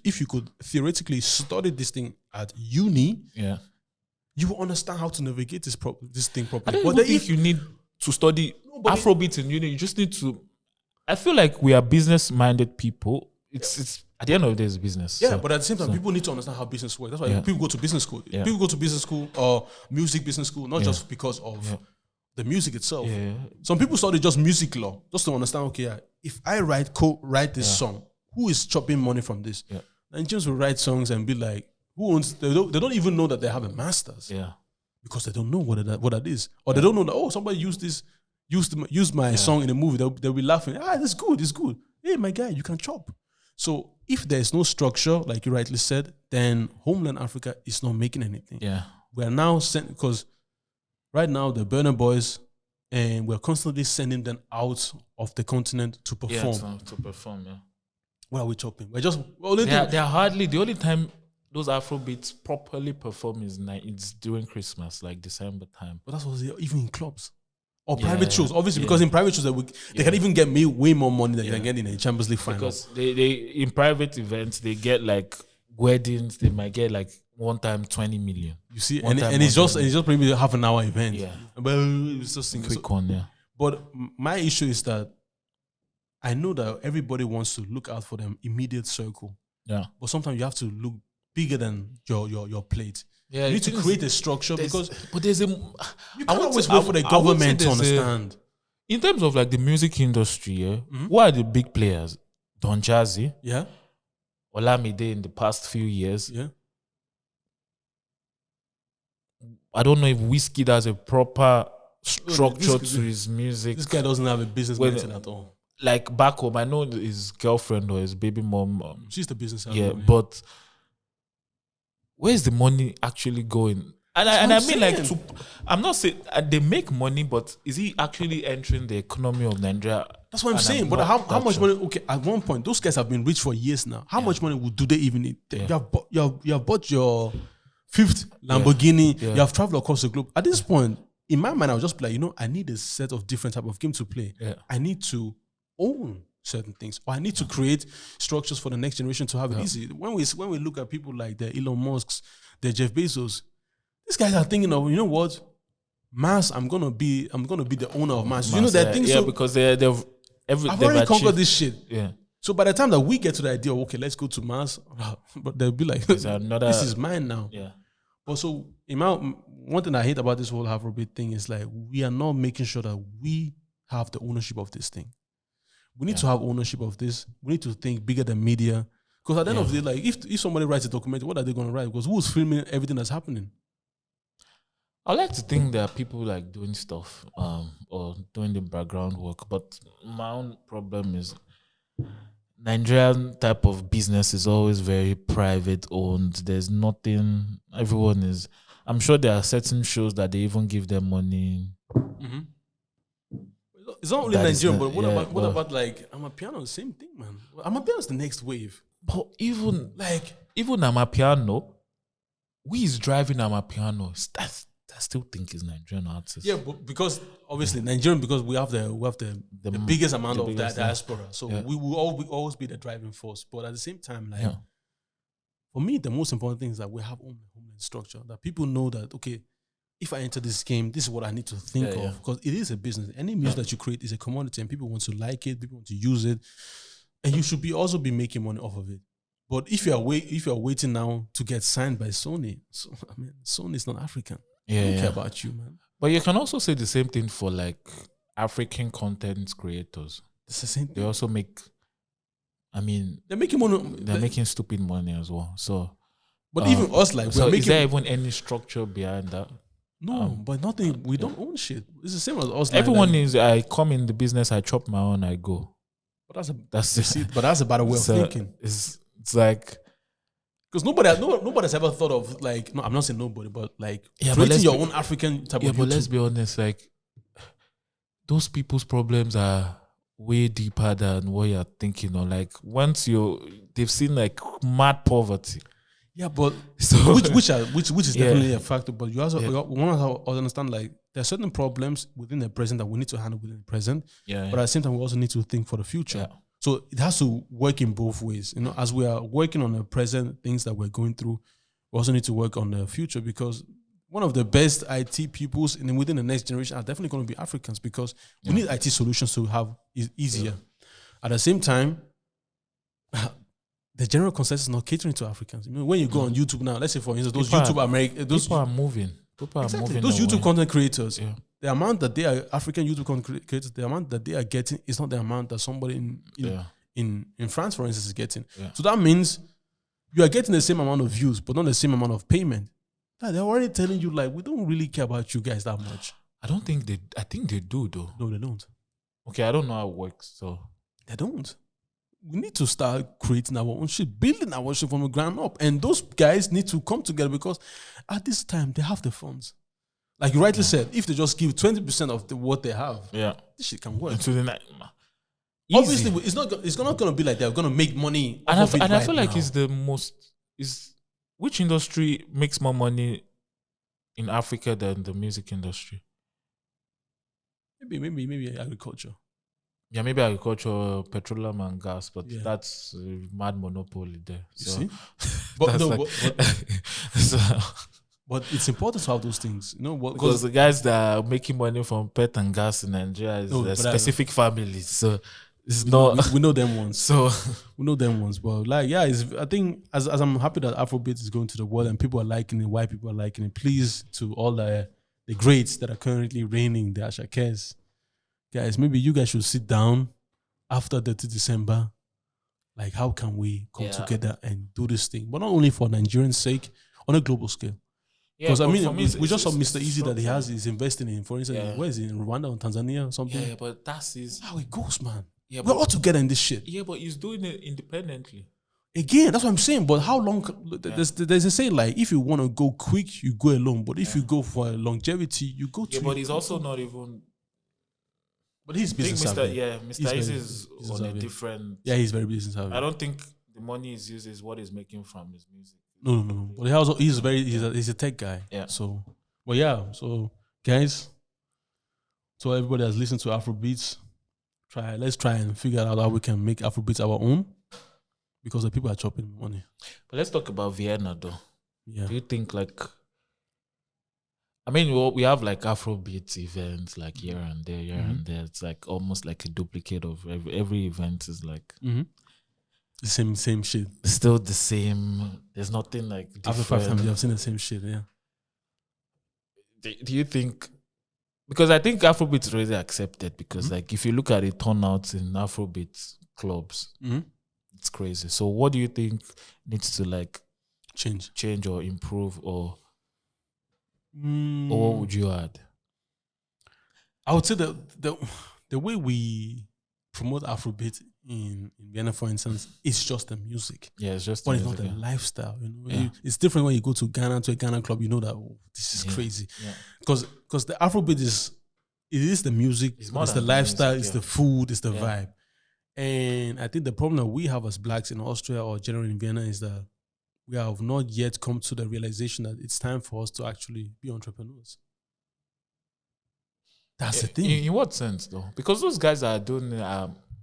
theoretically study this thing at uni, you will understand how to navigate this thing properly. But if you need to study Afrobeat in uni, you just need to. I feel like we are business-minded people. It's at the end of the day, it's business. Yeah, but at the same time, people need to understand how business works. That's why people go to business school. Yeah. People go to business school or music business school, not just because of the music itself. Yeah. Some people study just music law, just to understand, if I write this song, who is chopping money from this? Yeah. Nigerians will write songs and be like, who owns? They don't even know that they have a master's. Yeah. Because they don't know what that is. Or they don't know that, somebody used my song in a movie, they'll be laughing. That's good, it's good. Hey, my guy, you can chop. So if there's no structure, like you rightly said, then Homeland Africa is not making anything. Yeah. We are now because right now the Burna Boys and we're constantly sending them out of the continent to perform. Yeah, to perform, yeah. What are we chopping? We're just They're hardly the only time those Afrobeats properly perform is it's during Christmas, like December time. But that's what even in clubs or Yeah, private shows. Obviously, yeah. because in private shows they can even get way more money than you can get in a Champions League final. Because they in private events they get like weddings, they might get like one time 20 million. You see, One time and it's just 1 maybe a half an hour event. Yeah. But it's just Quick one, yeah. But my issue is that I know that everybody wants to look out for them immediate circle. Yeah. But sometimes you have to look bigger than your plate. Yeah, You need to create a structure because but there's a you can't always wait for the government to understand. In terms of like the music industry, yeah, who are the big players? Don Jazzy, Yeah, Olamide in the past few years. yeah. I don't know if Whiskey has a proper structure This- to his music. This guy doesn't have a business Well, mindset at all. Like back home, I know his girlfriend or his baby mom. She's the business. Yeah, owner, but where's the money actually going? And I what mean, I'm like, saying. I'm not saying they make money, but is he actually entering the economy of Nigeria? That's what I'm And saying. But not how that much sure. money? Okay, at one point, those guys have been rich for years now. How much money do they even need? Yeah. You have bought your fifth Lamborghini. Yeah. You have traveled across the globe. At this point, in my mind, I was just like, I need a set of different type of game to play. Yeah. I need to own certain things, or I need to create structures for the next generation to have it easy. When we look at people like the Elon Musks, the Jeff Bezos, these guys are thinking of, you know what, Mars. I'm gonna be the owner of Mars. They're thinking so. because they've I've already conquered achieved- this shit. Yeah, So by the time that we get to the idea, okay, let's go to Mars, but they'll be like, There's another- this is mine now. yeah, Also, one thing I hate about this whole Afrobeat thing is like we are not making sure that we have the ownership of this thing. We need to have ownership of this. We need to think bigger than media. Because at the end of the day, like if somebody writes a documentary, what are they going to write? Because who's filming everything that's happening? I like to think there are people like doing stuff, or doing the background work. But my own problem is Nigerian type of business is always very private owned. There's nothing. Everyone is. I'm sure there are certain shows that they even give them money. It's not only That is Nigerian, not- but what yeah, about well- like Amapiano? The same thing, man. Amapiano is the next wave. But even Amapiano, who is driving Amapiano? I still think is Nigerian artists. Yeah, but because obviously Nigerian, because we have the biggest amount of biggest, that diaspora, so we will always be the driving force. But at the same time, like Yeah. for me, the most important thing is that we have homeland structure. That people know that okay, if I enter this game, this is what I need to think Yeah, of yeah. because it is a business. Any music that you create is a commodity, and people want to like it, people want to use it, and you should also be making money off of it. But if you are waiting now to get signed by Sony, Sony is not African. Yeah, I don't yeah. care about you, man. But you can also say the same thing for like African content creators. It's the same They thing. also make. I mean, They're making money. they're making stupid money as well. So, But even us, like so we're is there making even any structure behind that? no, but nothing. We don't own shit. It's the same as us. like- Everyone like, is. I come in the business. I chop my own. I go. But that's That's you see, but that's a better way of so thinking. it's like Because nobody's ever thought of like. No, I'm not saying nobody, but like Yeah, but creating let's your be- own African type yeah. of But let's YouTube. be honest. Like those people's problems are way deeper than what you're thinking. Or like once they've seen like mad poverty. Yeah, but So which is Yeah. definitely a factor. But you also Yeah. you want to understand like there are certain problems within the present that we need to handle within the present. yeah, But at the same time, we also need to think for the future. Yeah. So it has to work in both ways. As we are working on the present things that we're going through, we also need to work on the future because one of the best IT pupils within the next generation are definitely going to be Africans because we need IT solutions to have it easier. At the same time, the general consensus is not catering to Africans. When you go on YouTube now, let's say for instance, those People are- YouTube American, those people are moving. People are exactly, moving. those YouTube away. content creators, Yeah. the amount that they are African YouTube content creators, the amount that they are getting is not the amount that somebody Yeah. in France, for instance, is getting. Yeah. So that means you are getting the same amount of views, but not the same amount of payment. They're already telling you like we don't really care about you guys that much. I don't think they. I think they do though. No, they don't. Okay, I don't know how it works. So They don't. We need to start creating our own shit, building our shit from the ground up, and those guys need to come together because at this time they have the funds. Like you rightly said, if they just give 20% of what they have, Yeah. this shit can work. Into the night. Obviously, it's not going to be like they're going to make money. And off of it I right feel like now. it's the most which industry makes more money in Africa than the music industry? Maybe agriculture. Yeah, maybe agriculture, petroleum and gas, but Yeah. that's a mad monopoly there. You So, see? But that's no, like- so, but it's important to have those things, you know. because the guys that are making money from pet and gas in Nigeria is No, a but specific families. So it's we not. we know them ones. So We know them ones. But like, yeah, I think as I'm happy that Afrobeats is going to the world and people are liking it, white people are liking it. Please to all the greats that are currently reigning the Ashakes, guys, maybe you guys should sit down after 30 December. Like, how can we come together and do this thing? But not only for Nigerians' sake, on a global scale. Because I but mean, for me, we just saw it's Mr. Easy that he structural. is investing in, for instance, Yeah. where is he, in Rwanda or Tanzania or something? Yeah, but that's his. How it goes, man. Yeah, We're all together in this shit. Yeah, but he's doing it independently. Again, that's what I'm saying. But how long? There's a saying like, if you want to go quick, you go alone. But if you go for longevity, you go to. Yeah, but he's also not even. But he's I think business savvy. Mr. He's Easy very is business on a savvy. different. Yeah, he's very business savvy. I don't think the money he's used is what he's making from his music. No. But he's a tech guy. Yeah. So, but yeah. So, guys, so everybody that's listened to Afrobeats, let's try and figure out how we can make Afrobeats our own, because the people are chopping money. But let's talk about Vienna, though. Yeah. Do you think I mean, we have like Afrobeats events like here and there, and there. It's like almost like a duplicate of every event is like The same shit. still the same. There's nothing like After 5 times, you different. have seen the same shit. Yeah. Do you think? Because I think Afrobeats is already accepted. Because like if you look at the turnouts in Afrobeats clubs, it's crazy. So what do you think needs to like change or improve, or what would you add? I would say that the way we promote Afrobeat in Vienna, for instance, it's just the music. Yeah, it's just. But the it's not music, the yeah. lifestyle, you know. Yeah. It's different when you go to a Ghana club. You know that this is crazy, Yeah. because the Afrobeat is the music, It's it's, more the than the lifestyle, music, it's yeah. the food, it's the Yeah. vibe. And I think the problem that we have as blacks in Austria or generally in Vienna is that we have not yet come to the realization that it's time for us to actually be entrepreneurs. That's the thing. In what sense, though? Because those guys are doing,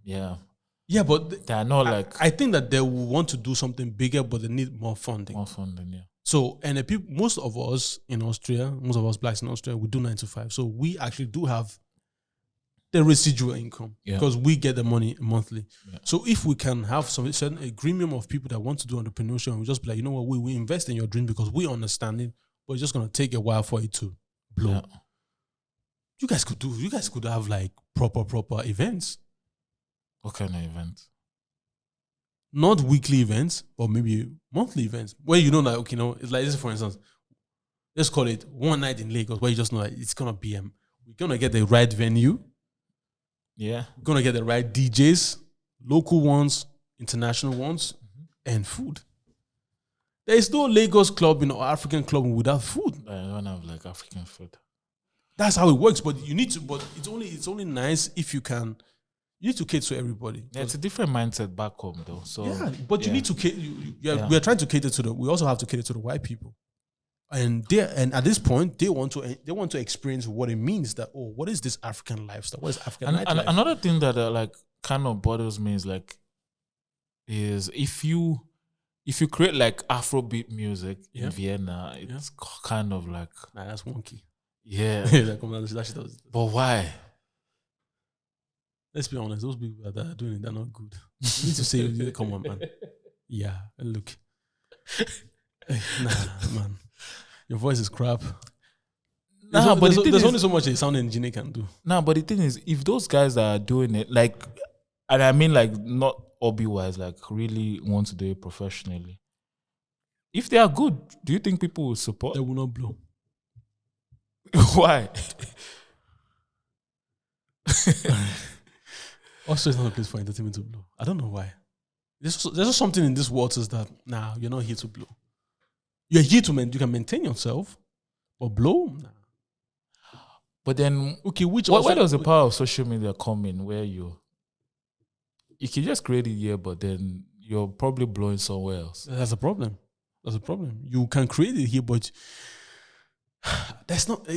Yeah, but they are not like I think that they will want to do something bigger, but they need more funding. more funding. Yeah, So, and the people, most of us in Austria, most of us blacks in Austria, we do 9 to 5. So we actually do have the residual income Yeah. because we get the money monthly. Yeah. So if we can have some certain a gremium of people that want to do entrepreneurship, and we just be like, you know what, we invest in your dream because we understand it, but it's just gonna take a while for it to blow. Yeah. You guys could have like proper events. What kind of event? Not weekly events, but maybe monthly events where you know that, okay, it's like this, for instance, let's call it one night in Lagos where you just know that it's gonna be we're gonna get the right venue, Yeah, we're gonna get the right DJs, local ones, international ones, and food. There is no Lagos club, African club without food. I don't have like African food. That's how it works. But you need to. But it's only nice if you can. You need to cater to everybody. Yeah, it's a different mindset back home, though. So Yeah, but you need to cater. Yeah. We are trying to cater to we also have to cater to the white people, and at this point they want to experience what it means that, oh, what is this African lifestyle? What is African And nightlife? another thing that like kind of bothers me is if you create like Afrobeat music Yeah. in Vienna, it's kind of like Nah, that's wonky. yeah. that shit does. But why? Let's be honest, those people that are doing it, they're not good. You need to say, come on, man. Yeah, look. Nah, man. Your voice is crap. Nah, but the thing there's is- only so much a sound engineer can do. Nah, but the thing is, if those guys are doing it, like, and I mean, like, not hobby wise, like, really want to do it professionally, if they are good, do you think people will support? They will not blow. Why? Austria is not a place for entertainment to blow. I don't know why. There's just something in these waters that, nah, you're not here to blow. You're here to you can maintain yourself, but blow? Nah. But then, Okay, which where also does the power of social media come in? Where you can just create it here, but then you're probably blowing somewhere else. that's a problem. That's a problem. You can create it here, but that's not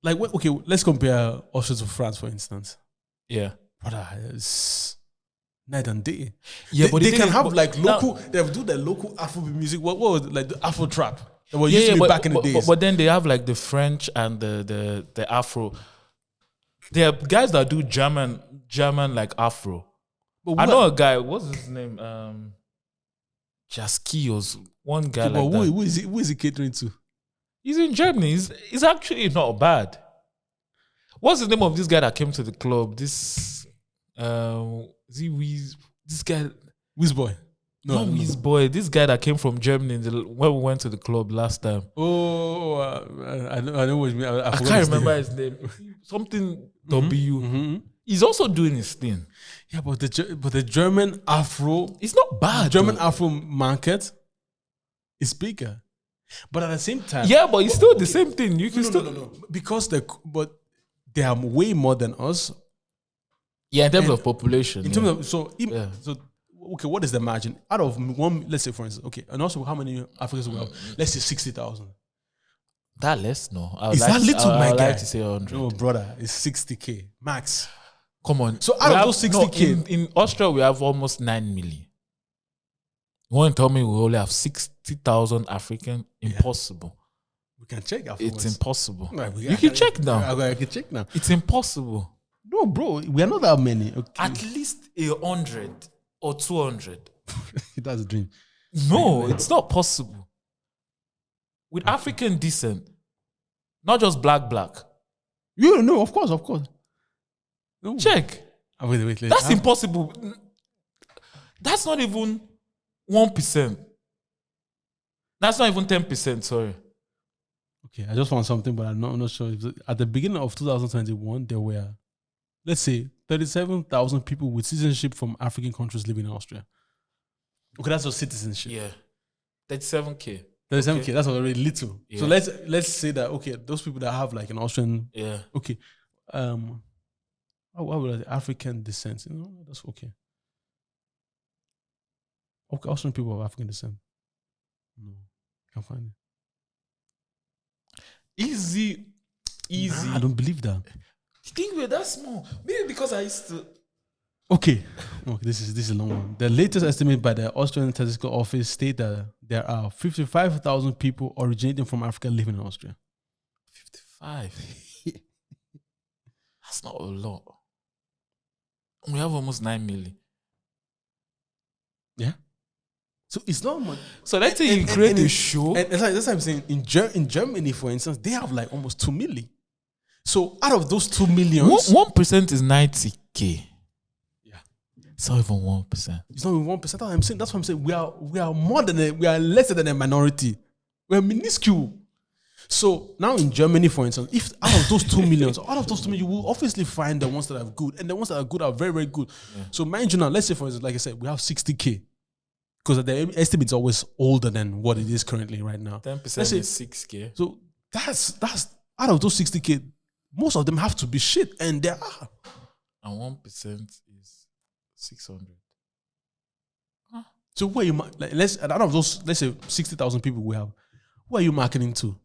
like what. Okay, let's compare Austria to France, for instance. Yeah. Brother, it's night and day. Yeah, they, but the they thing can is- have but like now- local. They do the local Afrobeat music. What was it? Like the Afro trap that was Yeah, used to be but, back in the but, days. but then they have like the French and the Afro. There are guys that do German like Afro. But I who- know a guy. What's his name? Jaskios. One guy okay, but like who, that. who is he catering to? He's in Germany. He's actually not bad. What's the name of this guy that came to the club? This this guy. Whiz boy. No, his boy. This guy that came from Germany when we went to the club last time. Oh, I know what you mean. I I forgot can't his remember name. his name. Something W. He's also doing his thing. Yeah, but the German Afro, It's not bad. German though. Afro market is bigger. But at the same time, Yeah, but it's still the same thing. You can still. no. Because they are way more than us Yeah, in terms And of population. in yeah. terms of so Yeah. okay, what is the margin out of one? Let's say for instance, okay, and also how many Africans we have? Let's say 60,000. That less, no. I would Is that little, I my would guy? like to say 100. No, brother, it's 60K max. Come on. So out We of have- those 60K, in Austria, we have almost 9 million. You want to tell me we only have 60,000 African? Impossible. we can check afterwards. It's impossible. Right, You can check now. I can check now. It's impossible. No, bro, we are not that many. Okay. At least 100 or 200. That's a dream. No, it's not possible. With African descent, not just black. You know, of course. No. Check. Wait. That's impossible. That's not even 1%. That's not even 10%, sorry. Okay, I just found something, but I'm not sure. At the beginning of 2021, there were, let's say, 37,000 people with citizenship from African countries living in Austria. Okay, that's just citizenship. Yeah. 37K. 37K, that's already little. Yeah. So let's say that, okay, those people that have like an Austrian, Yeah. okay, what would I say? African descent? You know, that's okay. Okay, Austrian people of African descent. No, can't find it. Easy. Nah, I don't believe that. You think we're that small? Maybe because I used to. Okay, this is a long one. The latest estimate by the Austrian Statistical Office state that there are 55,000 people originating from Africa living in Austria. 55. That's not a lot. We have almost 9 million. Yeah. So it's not much. So let's say you create a and- show. And that's what I'm saying. In Germany, for instance, they have like almost 2 million. So out of those 2 millions, 1% is 90K. Yeah. It's not even 1%. it's not even 1%. That's what I'm saying. That's what I'm saying. We are more than we are lesser than a minority. We're minuscule. So now in Germany, for instance, if out of those 2 millions, out of those 2 million, you will obviously find the ones that are good, and the ones that are good are very, very good. So mind you now, let's say for instance, like I said, we have 60K. Because the estimate is always older than what it is currently right now. 10% Let's say- is 6K. So that's out of those 60K, most of them have to be shit, and there are. And 1% is 600. So where you like out of those, let's say 60,000 people we have, who are you marketing to?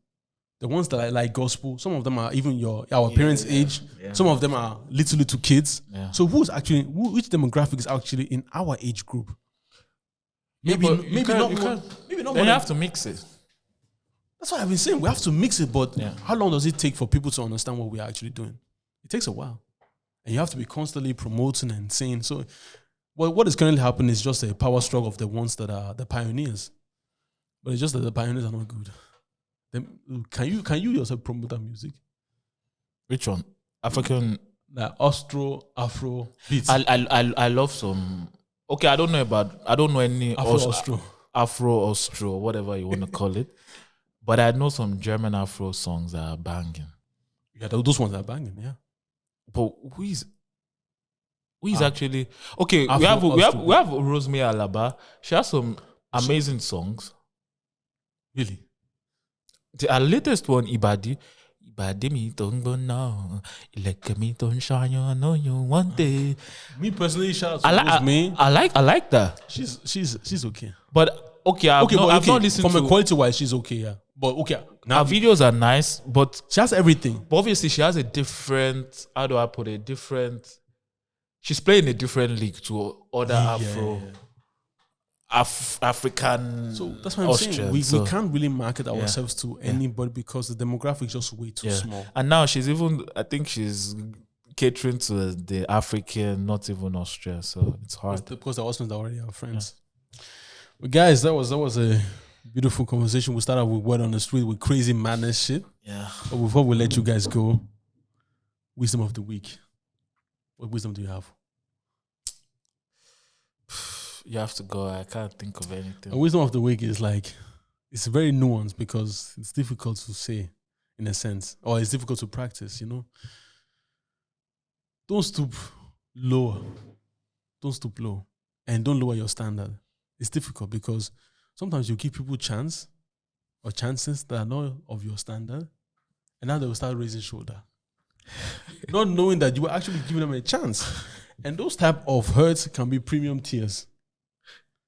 The ones that are like gospel. Some of them are even our parents' age. Yeah. Some of them are little kids. Yeah. So which demographic is actually in our age group? Maybe but you maybe can't- not you more, can't- maybe not Then more. you than- have to mix it. That's what I've been saying. We have to mix it, but Yeah. how long does it take for people to understand what we're actually doing? It takes a while. And you have to be constantly promoting and saying. So what is currently happening is just a power struggle of the ones that are the pioneers. But it's just that the pioneers are not good. Then, can you yourself promote that music? Which one? African. Like Afro beats. I love some. Okay, I don't know any Afro-Austro. Afro-Austro, whatever you want to call it. But I know some German Afro songs that are banging. Yeah, those ones are banging, yeah. But who is actually okay? Afro-Austro. We have Rosemary Alaba. She has some amazing songs. Really? Our latest one, Ibadi, Ibadimi don't know. Ilekemi don't shine. I know you want it. Me personally, shout out to Rosemary. I like that. She's okay. But okay, I've not listened from to a quality wise, she's okay, yeah. But okay, now her videos are nice, but she has everything. obviously she has a different. How do I put it? Different. She's playing a different league to other African. So that's what I'm saying. We can't really market ourselves to anybody because the demographic is just way too small. And now I think she's catering to the African, not even Austria. So it's hard. Because the husbands are already our friends. But guys, that was a beautiful conversation. We started with word on the street with crazy madness shit. Yeah. But before we let you guys go, wisdom of the week. What wisdom do you have? You have to go. I can't think of anything. A wisdom of the week is like, it's very nuanced because it's difficult to say in a sense, or it's difficult to practice, you know? Don't stoop lower. Don't stoop low. And don't lower your standard. It's difficult because sometimes you give people chance or chances that are not of your standard, and now they will start raising shoulder. Not knowing that you were actually giving them a chance. And those type of hurts can be premium tears.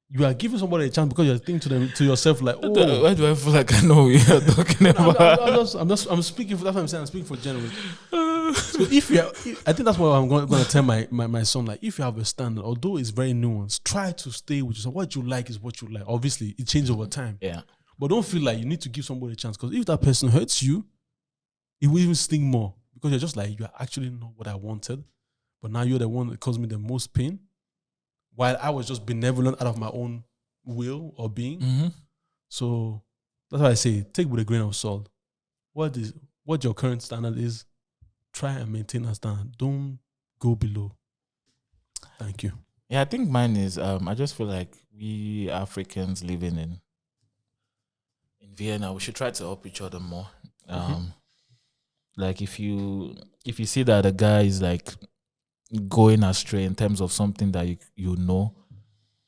You are giving somebody a chance because you're thinking to yourself like, oh, why do I feel like I know what you're talking about? I'm speaking for, that's what I'm saying. I'm speaking for general. So I think that's what I'm going to tell my son. Like, if you have a standard, although it's very nuanced, try to stay with yourself. What you like is what you like. Obviously, it changes over time. Yeah. But don't feel like you need to give somebody a chance, because if that person hurts you, it will even sting more, because you're just like, you're actually not what I wanted, but now you're the one that caused me the most pain, while I was just benevolent out of my own will or being. Mm-hmm. So that's why I say, take with a grain of salt. What your current standard is, try and maintain that standard. Don't go below. Thank you. Yeah, I think mine is, I just feel like we Africans living in Vienna, we should try to help each other more. Like if you see that a guy is like going astray in terms of something that you know,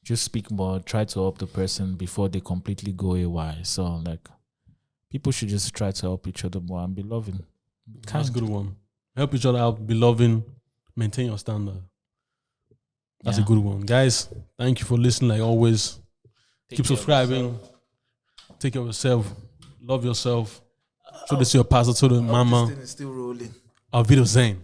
just speak more, try to help the person before they completely go AY. So like people should just try to help each other more and be loving. That's a good one. Help each other out, be loving, maintain your standard. That's a good one. Guys, thank you for listening like always. Keep subscribing. Take care of yourself. Love yourself. Show this to your pastor, to the mama. This thing is still rolling. Our video Zane.